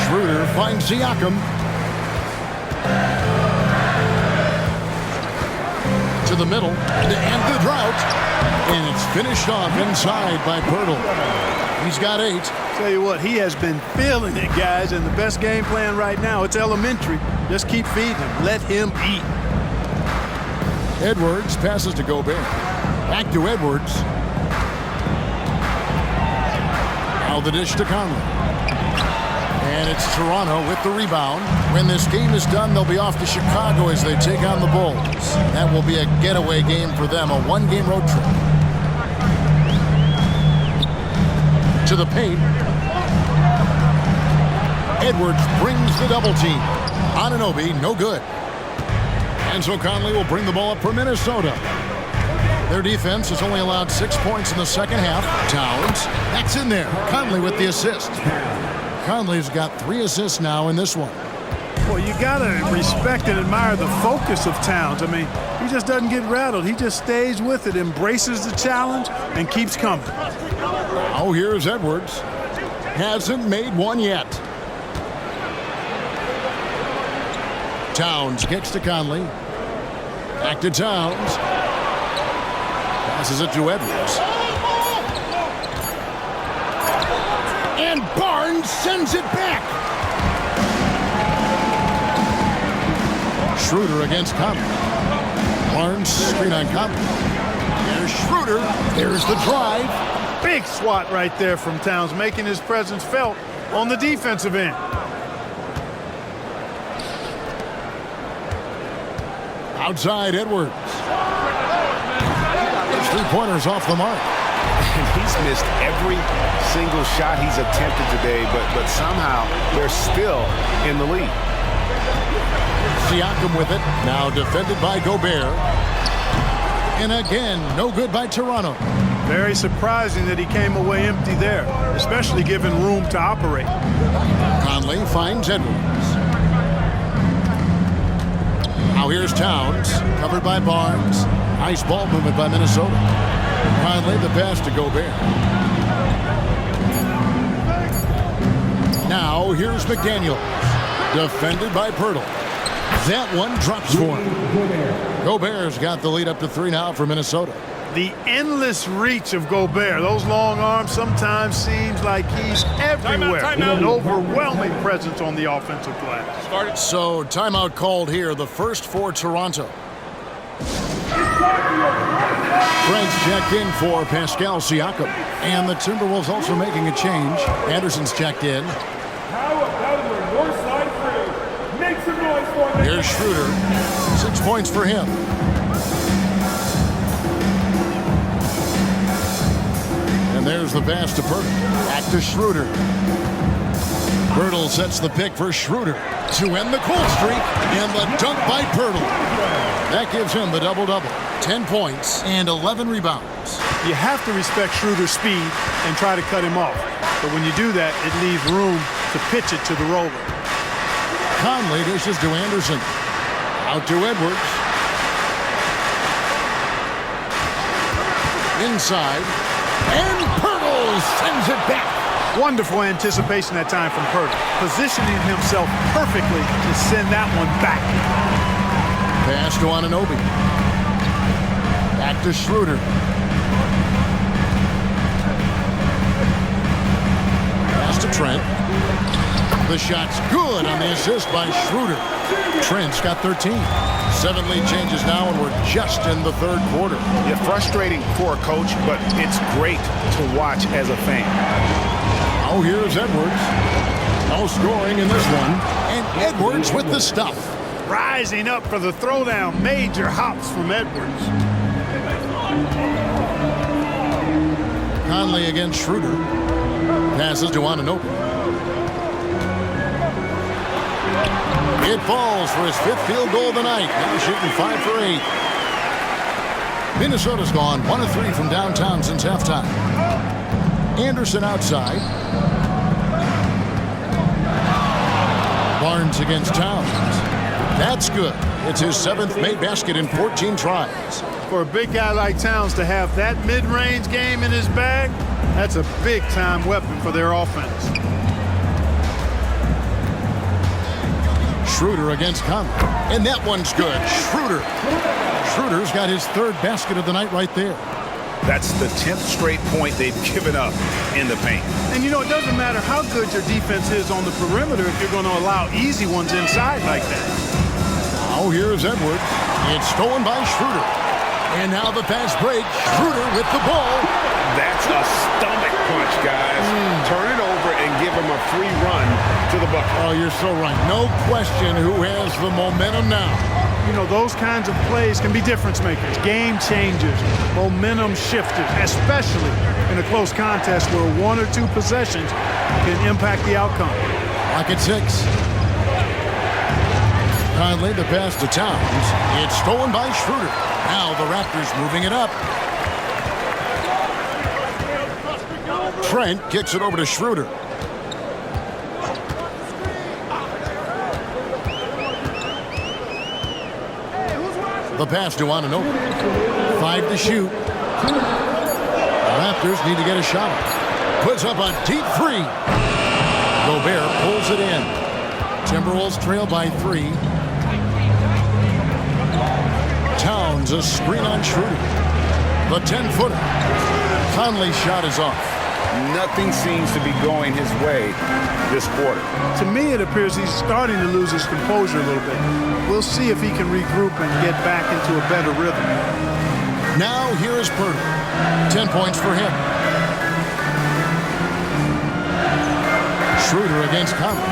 Schroeder finds Siakam. To the middle, to end the drought. And it's finished off inside by Pirtle. He's got 8. Tell you what, he has been feeling it, guys, and the best game plan right now, it's elementary. Just keep feeding him. Let him eat. Edwards passes to Gobert. Back to Edwards. Now the dish to Conley. And it's Toronto with the rebound. When this game is done, they'll be off to Chicago as they take on the Bulls. That will be a getaway game for them, a 1-game road trip. To the paint. Edwards brings the double team. Anunoby, no good. And so Conley will bring the ball up for Minnesota. Their defense has only allowed 6 points in the second half. Towns, that's in there. Conley with the assist. Conley's got 3 assists now in this one. Well, you got to respect and admire the focus of Towns. I mean, he just doesn't get rattled. He just stays with it, embraces the challenge, and keeps coming. Oh, here's Edwards. Hasn't made one yet. Towns gets to Conley. Back to Towns. Passes it to Edwards. And Barnes sends it back. Schroeder against Conley. Barnes screen on Conley. There's Schroeder. There's the drive. Big swat right there from Towns, making his presence felt on the defensive end. Outside Edwards. His three-pointers off the mark. He's missed every single shot he's attempted today, but somehow they're still in the lead. Siakam with it. Now defended by Gobert. And again, no good by Toronto. Very surprising that he came away empty there, especially given room to operate. Conley finds Edwards. Now here's Towns, covered by Barnes. Nice ball movement by Minnesota. Conley the pass to Gobert. Now here's McDaniels, defended by Pirtle. That one drops for him. Gobert's got the lead up to 3 now for Minnesota. The endless reach of Gobert. Those long arms sometimes seems like he's everywhere. An overwhelming presence on the offensive glass. So timeout called here, the first for Toronto. Trent's checked in for Pascal Siakam. And the Timberwolves also making a change. Anderson's checked in. How about the north side crew? Make some noise for them. Here's Schroeder. 6 points for him. And there's the pass to Pirtle. Back to Schroeder. Pirtle sets the pick for Schroeder to end the cold streak, and the dunk by Pirtle. That gives him the double-double. 10 points and 11 rebounds. You have to respect Schroeder's speed and try to cut him off. But when you do that, it leaves room to pitch it to the roller. Conley dishes to Anderson. Out to Edwards. Inside. And Pirtle sends it back. Wonderful anticipation that time from Pirtle, positioning himself perfectly to send that one back. Pass to Anunoby. Back to Schroeder. Pass to Trent. The shot's good on the assist by Schroeder. Trent's got 13. 7 lead changes now, and we're just in the third quarter. Yeah, frustrating for a coach, but it's great to watch as a fan. Oh, here's Edwards. No scoring in this one. And Edwards with the stuff. Rising up for the throwdown. Major hops from Edwards. Conley against Schroeder. Passes to Anunoby. It falls for his 5th field goal of the night. Now shooting 5 for 8. Minnesota's gone 1 of 3 from downtown since halftime. Anderson outside. Barnes against Towns. That's good. It's his 7th made basket in 14 tries. For a big guy like Towns to have that mid-range game in his bag, that's a big-time weapon for their offense. Schroeder against Conley. And that one's good. Schroeder's got his 3rd basket of the night right there. That's the 10th straight point they've given up in the paint. And you know, it doesn't matter how good your defense is on the perimeter if you're going to allow easy ones inside like that. Now here's Edwards. It's stolen by Schroeder. And now the fast break. Schroeder with the ball. That's a stomach punch, guys. Turn it over and give him a free run to the bucket. Oh, you're so right. No question who has the momentum now. You know, those kinds of plays can be difference makers, game changers, momentum shifters, especially in a close contest where 1 or 2 possessions can impact the outcome. Lock at 6. Conley the pass to Towns. It's stolen by Schroeder. Now the Raptors moving it up. Trent kicks it over to Schroeder. The pass to Anunoby. 5 to shoot. The Raptors need to get a shot. Puts up a deep 3. Gobert pulls it in. Timberwolves trail by 3. Towns a screen on Schroeder. The 10-footer. Conley's shot is off. Nothing seems to be going his way this quarter. To me, it appears he's starting to lose his composure a little bit. We'll see if he can regroup and get back into a better rhythm. Now here is Pirtle. 10 points for him. Schroeder against Conley.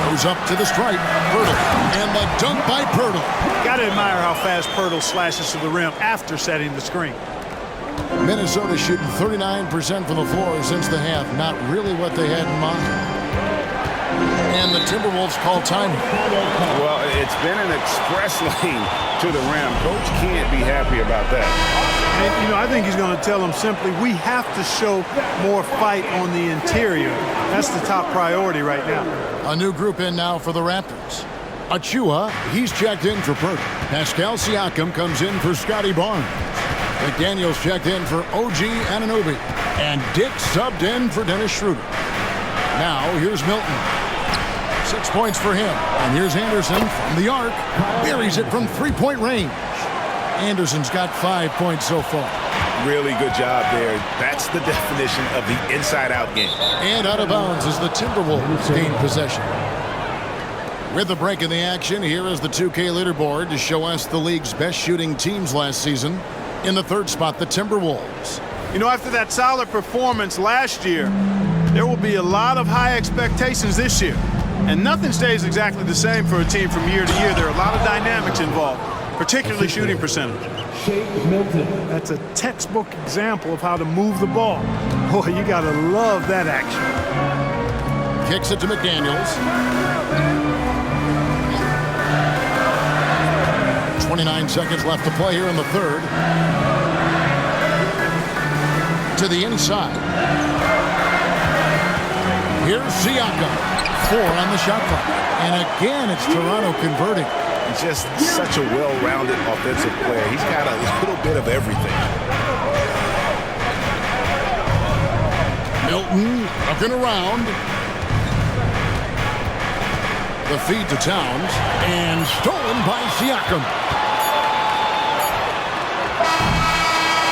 Goes up to the stripe. Pirtle. And the dunk by Pirtle. Got to admire how fast Pirtle slashes to the rim after setting the screen. Minnesota shooting 39% from the floor since the half. Not really what they had in mind. And the Timberwolves call time. Well, it's been an express lane to the rim. Coach can't be happy about that. And, you know, I think he's going to tell them simply, we have to show more fight on the interior. That's the top priority right now. A new group in now for the Raptors. Achua, he's checked in for Pirtle. Pascal Siakam comes in for Scotty Barnes. McDaniels checked in for OG Anunoby. And Dick subbed in for Dennis Schroeder. Now here's Milton. 6 points for him. And here's Anderson from the arc. Buries it from three-point range. Anderson's got 5 points so far. Really good job there. That's the definition of the inside-out game. And out of bounds as the Timberwolves gain possession. With the break in the action, here is the 2K leaderboard to show us the league's best shooting teams last season. In the third spot, the Timberwolves. You know, after that solid performance last year, there will be a lot of high expectations this year. And nothing stays exactly the same for a team from year to year. There are a lot of dynamics involved, particularly shooting percentage. That's a textbook example of how to move the ball. Boy, you got to love that action. Kicks it to McDaniels. 29 seconds left to play here in the third. To the inside. Here's Siakam. 4 on the shot clock. And again, it's Toronto converting. Just such a well-rounded offensive player. He's got a little bit of everything. Milton looking around. The feed to Towns. And stolen by Siakam.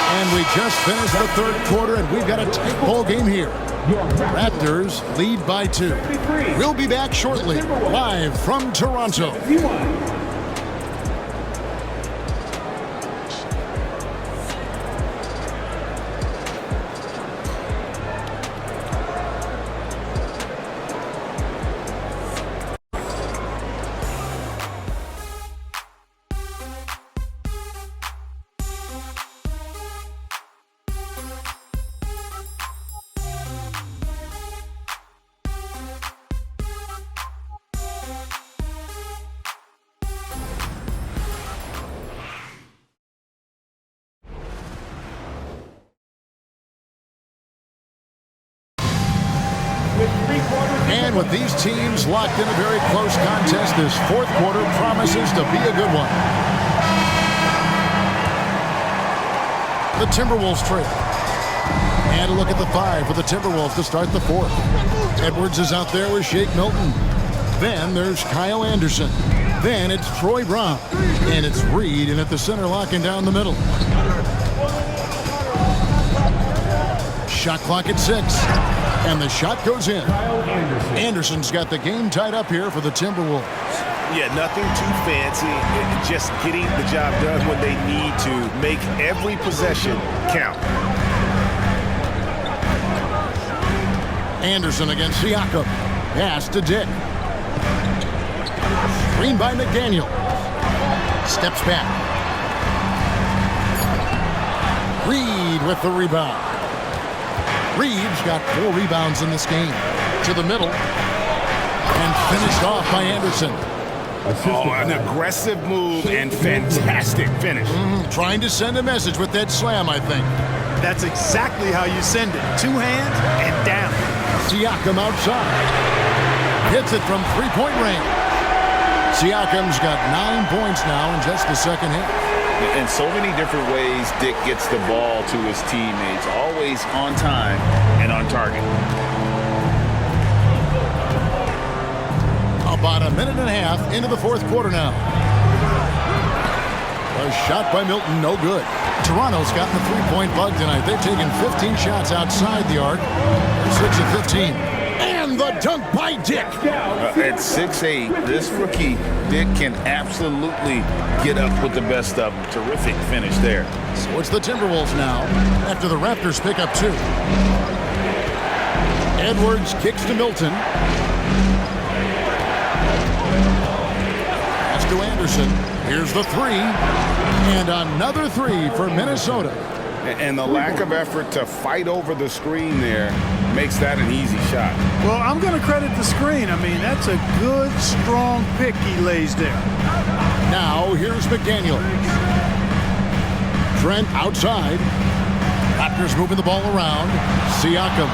And we just finished the third quarter, and we've got a tight ball game here. Raptors lead by 2. We'll be back shortly, live from Toronto. And with these teams locked in a very close contest, this fourth quarter promises to be a good one. The Timberwolves trail. And a look at the 5 for the Timberwolves to start the fourth. Edwards is out there with Shake Milton. Then there's Kyle Anderson. Then it's Troy Brown. And it's Reed in at the center, locking down the middle. Shot clock at 6. And the shot goes in. Anderson's got the game tied up here for the Timberwolves. Yeah, nothing too fancy. Just getting the job done when they need to. Make every possession count. Anderson against Siakam. Pass to Dick. Screen by McDaniel. Steps back. Reed with the rebound. Reed's got 4 rebounds in this game. To the middle. And finished off by Anderson. Oh, an aggressive move and fantastic finish. Trying to send a message with that slam, I think. That's exactly how you send it. 2 hands and down. Siakam outside. Hits it from three-point range. Siakam's got 9 points now in just the second half. In so many different ways, Dick gets the ball to his teammates. Always on time and on target. About a minute and a half into the fourth quarter now. A shot by Milton, no good. Toronto's gotten the three-point bug tonight. They've taken 15 shots outside the arc. They're 6 of 15. And the dunk by Dick. At 6'8", this rookie, Dick, can absolutely get up with the best of them. Terrific finish there. So it's the Timberwolves now, after the Raptors pick up 2. Edwards kicks to Milton. Pass to Anderson. Here's the 3. And another 3 for Minnesota. And the lack of effort to fight over the screen there makes that an easy shot. Well, I'm going to credit the screen. I mean, that's a good, strong pick he lays there. Now, here's McDaniel. Trent outside. Raptors moving the ball around. Siakam.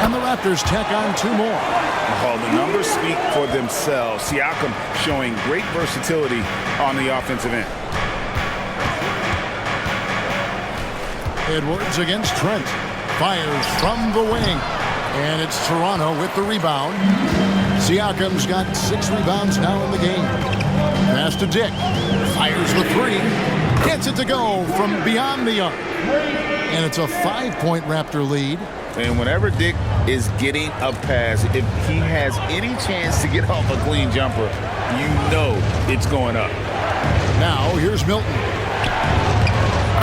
And the Raptors tack on 2 more. Well, the numbers speak for themselves. Siakam showing great versatility on the offensive end. Edwards against Trent. Fires from the wing. And it's Toronto with the rebound. Siakam's got 6 rebounds now in the game. Pass to Dick. Fires the 3. Gets it to go from beyond the arc. And it's a 5-point Raptor lead. And whenever Dick is getting a pass, if he has any chance to get off a clean jumper, you know it's going up. Now, here's Milton.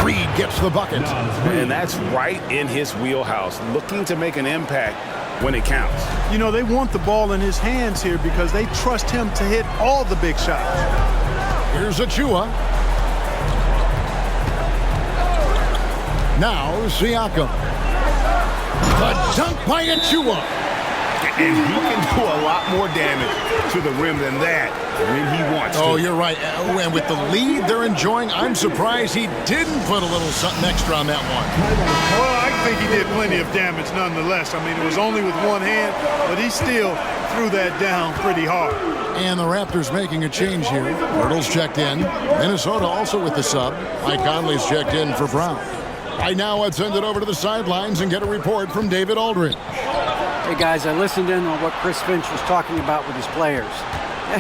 Reed gets the bucket. And that's right in his wheelhouse, looking to make an impact when it counts. You know, they want the ball in his hands here because they trust him to hit all the big shots. Here's Achua. Now, Siakam. The dunk by Achua. And he can do a lot more damage to the rim than that when he wants to. Oh, you're right. And with the lead they're enjoying, I'm surprised he didn't put a little something extra on that one. Well, I think he did plenty of damage nonetheless. I mean, it was only with one hand, but he still threw that down pretty hard. And the Raptors making a change here. Hurdle's checked in. Minnesota also with the sub. Mike Conley's checked in for Brown. Right now, let's send it over to the sidelines and get a report from David Aldridge. Hey guys, I listened in on what Chris Finch was talking about with his players.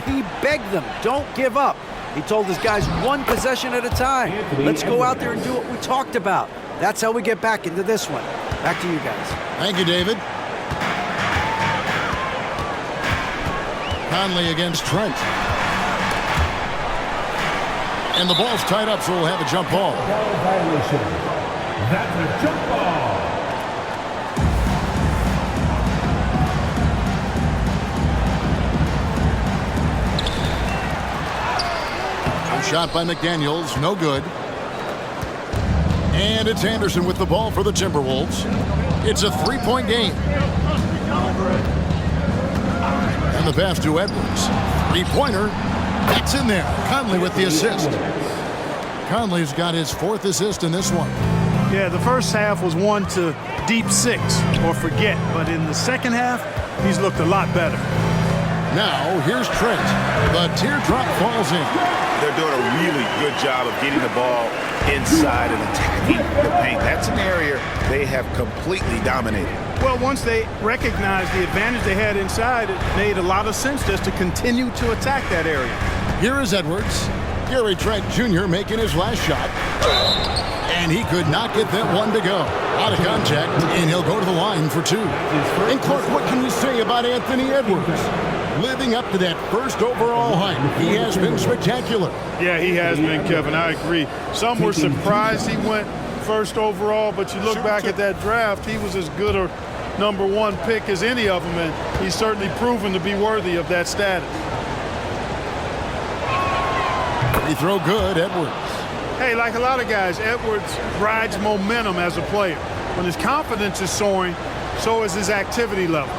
He begged them, don't give up. He told his guys 1 possession at a time. Let's go out there and do what we talked about. That's how we get back into this one. Back to you guys. Thank you, David. Conley against Trent. And the ball's tied up, so we'll have a jump ball. That's a jump ball. Shot by McDaniels, no good. And it's Anderson with the ball for the Timberwolves. It's a 3-point game. And the pass to Edwards. 3-pointer. That's in there. Conley with the assist. Conley's got his 4th assist in this one. Yeah, the first half was 1 to deep 6 or forget, but in the second half, he's looked a lot better. Now, here's Trent. The teardrop falls in. They're doing a really good job of getting the ball inside and attacking the paint. That's an area they have completely dominated. Well, once they recognized the advantage they had inside, it made a lot of sense just to continue to attack that area. Here is Edwards. Gary Trent Jr. making his last shot. And he could not get that one to go. Out of contact, and he'll go to the line for 2. And Clark, what can you say about Anthony Edwards? Living up to that first overall hype, he has been spectacular. Yeah, he has been, Kevin. I agree. Some were surprised he went first overall, but you look back at that draft, he was as good a #1 pick as any of them, and he's certainly proven to be worthy of that status. Free throw good, Edwards. Hey, like a lot of guys, Edwards rides momentum as a player. When his confidence is soaring, so is his activity level.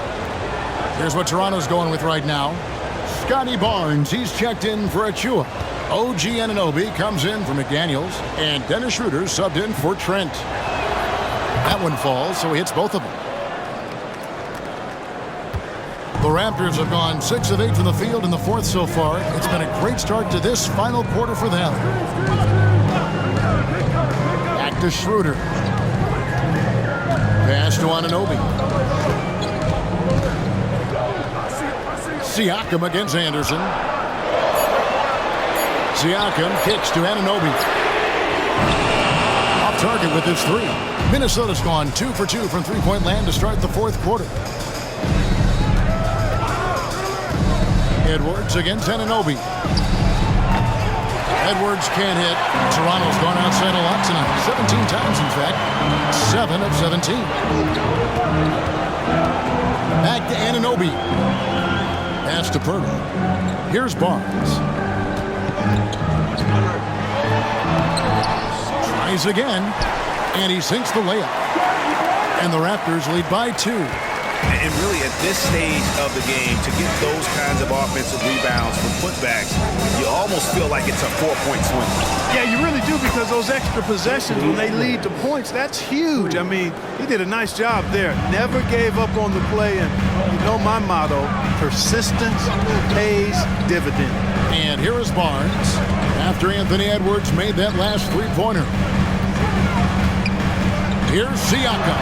Here's what Toronto's going with right now. Scotty Barnes, he's checked in for Achua. OG Anunoby comes in for McDaniels, and Dennis Schroeder subbed in for Trent. That one falls, so he hits both of them. The Raptors have gone 6 of 8 from the field in the 4th so far. It's been a great start to this final quarter for them. Back to Schroeder. Pass to Anunoby. Siakam against Anderson. Siakam kicks to Anunoby. Off target with his 3. Minnesota's gone 2 for 2 from 3-point land to start the 4th quarter. Edwards against Anunoby. Edwards can't hit. Toronto's gone outside a lot tonight. 17 times, in fact. 7 of 17. Back to Anunoby. Pass to Purtle. Here's Barnes. Tries again, and he sinks the layup. And the Raptors lead by 2. And really, at this stage of the game, to get those kinds of offensive rebounds from putbacks, you almost feel like it's a 4-point swing. Yeah, you really do, because those extra possessions, when they lead to points, that's huge. I mean, he did a nice job there. Never gave up on the play, and you know my motto, persistence pays dividend. And here is Barnes after Anthony Edwards made that last 3-pointer. Here's Siakam.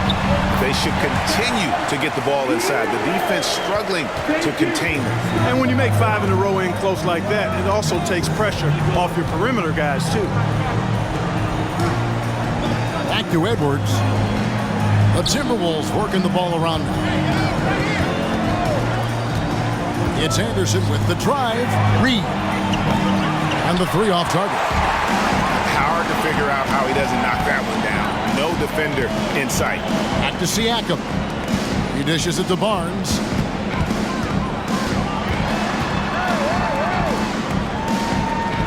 They should continue to get the ball inside. The defense struggling to contain them. And when you make 5 in a row in close like that, it also takes pressure off your perimeter guys, too. Back to Edwards. The Timberwolves working the ball around now. It's Anderson with the drive. Reed. And the 3 off target. Hard to figure out how he doesn't knock that one down. No defender in sight. Back to Siakam. He dishes it to Barnes.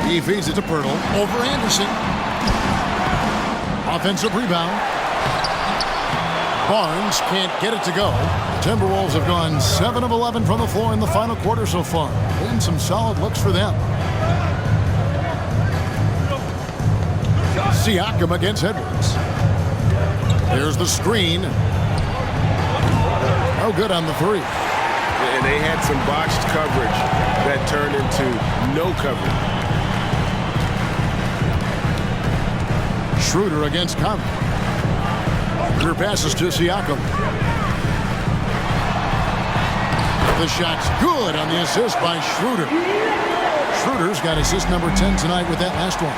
He feeds it to Pirtle. Over Anderson. Offensive rebound. Barnes can't get it to go. The Timberwolves have gone 7 of 11 from the floor in the final quarter so far. Been some solid looks for them. Siakam against Edwards. There's the screen. No good on the 3. And they had some botched coverage that turned into no coverage. Schroeder against Conley. Schroeder passes to Siakam. The shot's good on the assist by Schroeder. Schroeder's got assist number 10 tonight with that last one.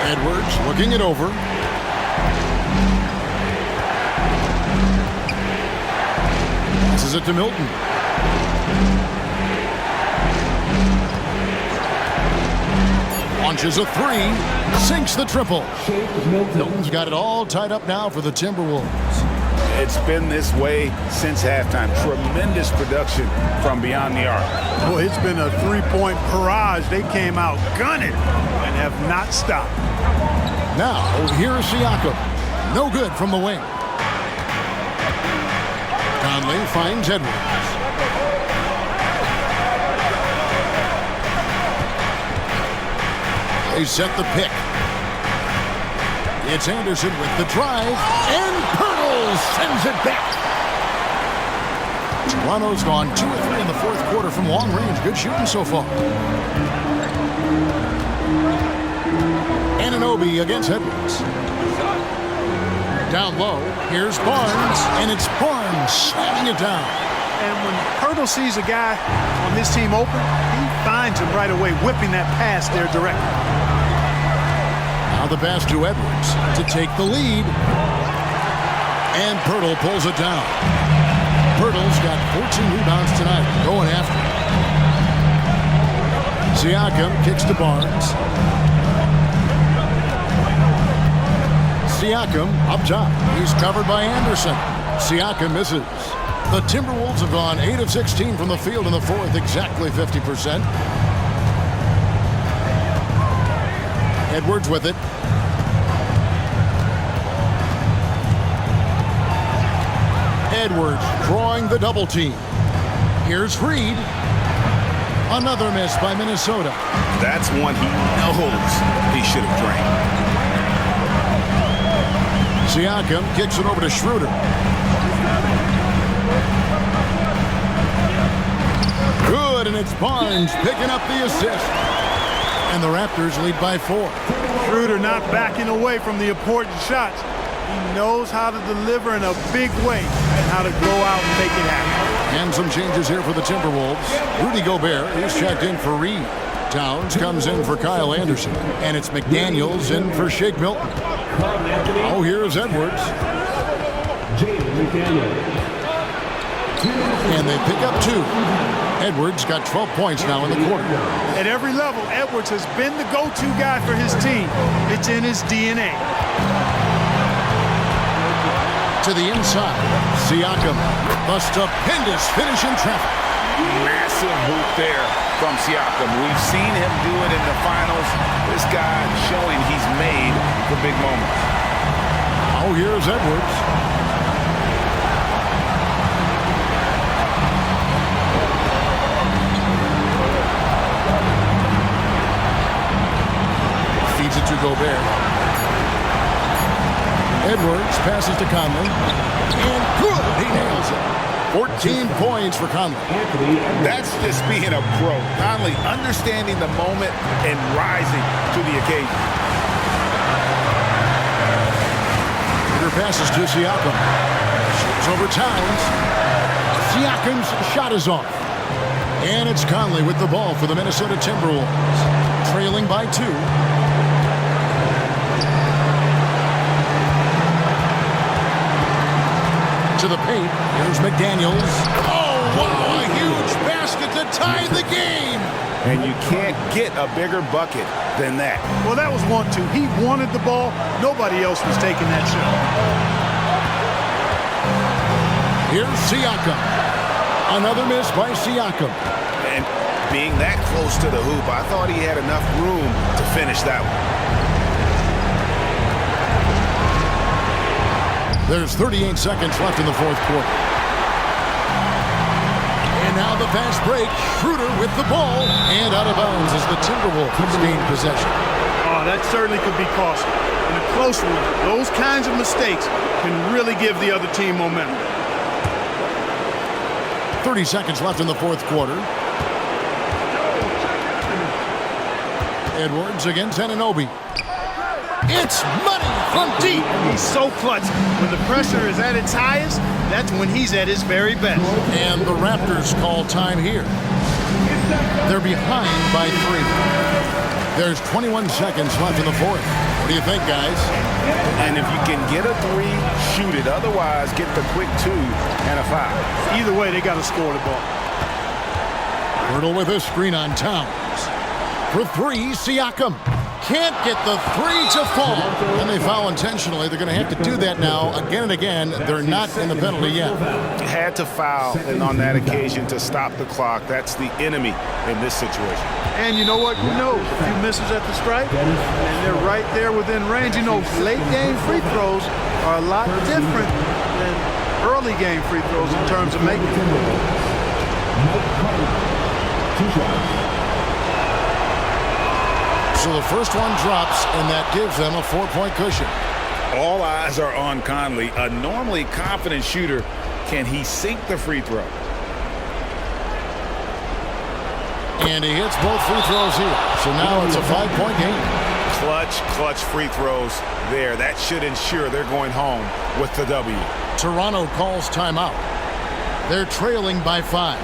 Edwards looking it over. Passes it to Milton. Launches a 3. Sinks the triple. Milton's got it all tied up now for the Timberwolves. It's been this way since halftime. Tremendous production from beyond the arc. Boy, it's been a 3-point barrage. They came out gunning and have not stopped. Now, here's Siakam. No good from the wing. Conley finds Edwards. They set the pick. It's Anderson with the drive, and Pirtle sends it back. Toronto's gone 2 of 3 in the fourth quarter from long range. Good shooting so far. Anunoby against Edwards. Down low, here's Barnes, and it's Barnes slamming it down. And when Pirtle sees a guy on this team open, he finds him right away, whipping that pass there directly. Now the pass to Edwards to take the lead. And Pirtle pulls it down. Pirtle's got 14 rebounds tonight, going after it. Siakam kicks to Barnes. Siakam up top. He's covered by Anderson. Siakam misses. The Timberwolves have gone 8 of 16 from the field in the fourth, exactly 50%. Edwards with it. Edwards drawing the double team. Here's Reed. Another miss by Minnesota. That's one he knows he should have drained. Siakam kicks it over to Schroeder. Good, and it's Barnes picking up the assist. And the Raptors lead by 4. Schroeder not backing away from the important shots. He knows how to deliver in a big way and how to go out and make it happen. And some changes here for the Timberwolves. Rudy Gobert is checked in for Reed. Towns comes in for Kyle Anderson. And it's McDaniels in for Shake Milton. Oh, here's Edwards. And they pick up 2. Edwards got 12 points now in the quarter. At every level, Edwards has been the go-to guy for his team. It's in his DNA. To the inside, Siakam, the stupendous finish in traffic. Massive hoop there from Siakam. We've seen him do it in the finals. This guy showing he's made for big moments. Oh, here's Edwards. Feeds it to Gobert. Edwards passes to Conley. And good! He nails it. 14 points for Conley. That's just being a pro. Conley understanding the moment and rising to the occasion. passes to Siakam. Shoots over Towns. Siakam's shot is off. And it's Conley with the ball for the Minnesota Timberwolves. Trailing by 2. To the paint. Here's McDaniels. Oh, wow, a huge basket to tie the game. And you can't get a bigger bucket than that. Well, that was 1-2. He wanted the ball. Nobody else was taking that shot. Here's Siakam. Another miss by Siakam. And being that close to the hoop, I thought he had enough room to finish that one. There's 38 seconds left in the fourth quarter. And now the fast break. Schroeder with the ball. And out of bounds as the Timberwolves gain possession. Oh, that certainly could be costly. In a close one, those kinds of mistakes can really give the other team momentum. 30 seconds left in the fourth quarter. Edwards against Anunoby. It's money from deep. He's so clutch. When the pressure is at its highest, that's when he's at his very best. And the Raptors call time here. They're behind by 3. There's 21 seconds left in the fourth. What do you think, guys? And if you can get a 3, shoot it. Otherwise, get the quick 2 and a 5. Either way, they got to score the ball. Hurdle with a screen on Towns. For 3, Siakam. Can't get the 3 to fall. And they foul intentionally. They're going to have to do that now again and again. They're not in the penalty yet. Had to foul and on that occasion to stop the clock. That's the enemy in this situation. And you know what? You know, a few misses at the stripe, and they're right there within range. You know, late game free throws are a lot different than early game free throws in terms of making them. So the first one drops, and that gives them a 4-point cushion. All eyes are on Conley, a normally confident shooter. Can he sink the free throw? And he hits both free throws here. So now it's a 5-point game. Clutch free throws there. That should ensure they're going home with the W. Toronto calls timeout. They're trailing by 5.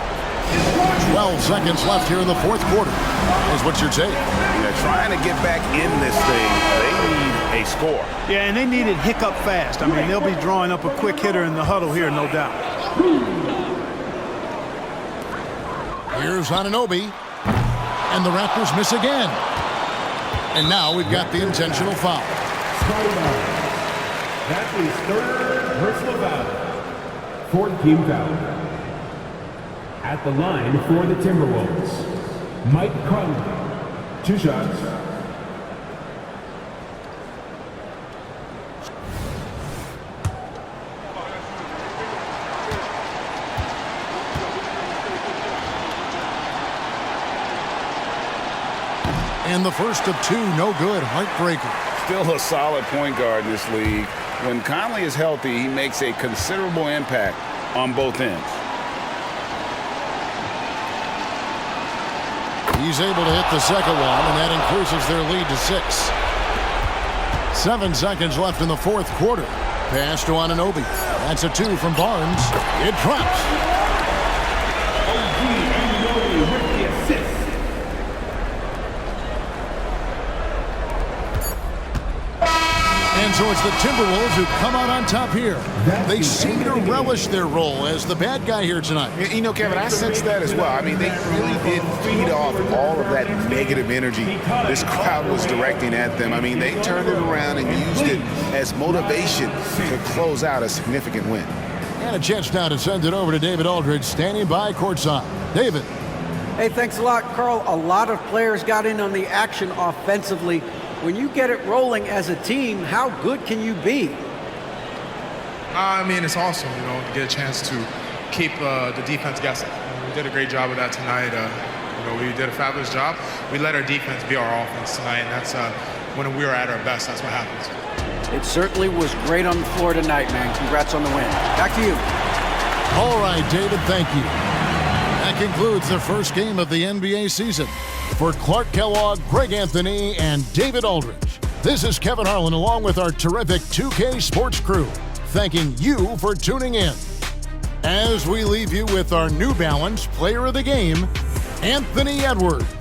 12 seconds left here in the fourth quarter. Is what you're saying. They're trying to get back in this thing. They need a score. Yeah, and they need it hiccup fast. I mean, they'll be drawing up a quick hitter in the huddle here, no doubt. Here's Anunoby. And the Raptors miss again. And now we've got the intentional foul. That's his 3rd personal foul. 4th team foul. At the line for the Timberwolves, Mike Conley. 2 shots. And the first of 2, no good. Heartbreaker. Still a solid point guard in this league. When Conley is healthy, he makes a considerable impact on both ends. He's able to hit the second one, and that increases their lead to 6. 7 seconds left in the fourth quarter. Pass to Anunoby. That's a 2 from Barnes. It drops. Anunoby with the assist. And so it's the Timberwolves who come out on top here. They seem to relish their role as the bad guy here tonight. You know, Kevin, I sense that as well. I mean, they really did feed off all of that negative energy this crowd was directing at them. I mean, they turned it around and used it as motivation to close out a significant win. And a chance now to send it over to David Aldridge, standing by courtside. David. Hey, thanks a lot, Carl. A lot of players got in on the action offensively. When you get it rolling as a team, how good can you be? I mean, it's awesome, you know, to get a chance to keep the defense guessing. We did a great job of that tonight. You know, we did a fabulous job. We let our defense be our offense tonight, and that's when we were at our best. That's what happens. It certainly was great on the floor tonight, man. Congrats on the win. Back to you. All right, David, thank you. That concludes the first game of the NBA season. For Clark Kellogg, Greg Anthony, and David Aldridge, this is Kevin Harlan along with our terrific 2K Sports crew. thanking you for tuning in. As we leave you with our New Balance Player of the Game, Anthony Edwards.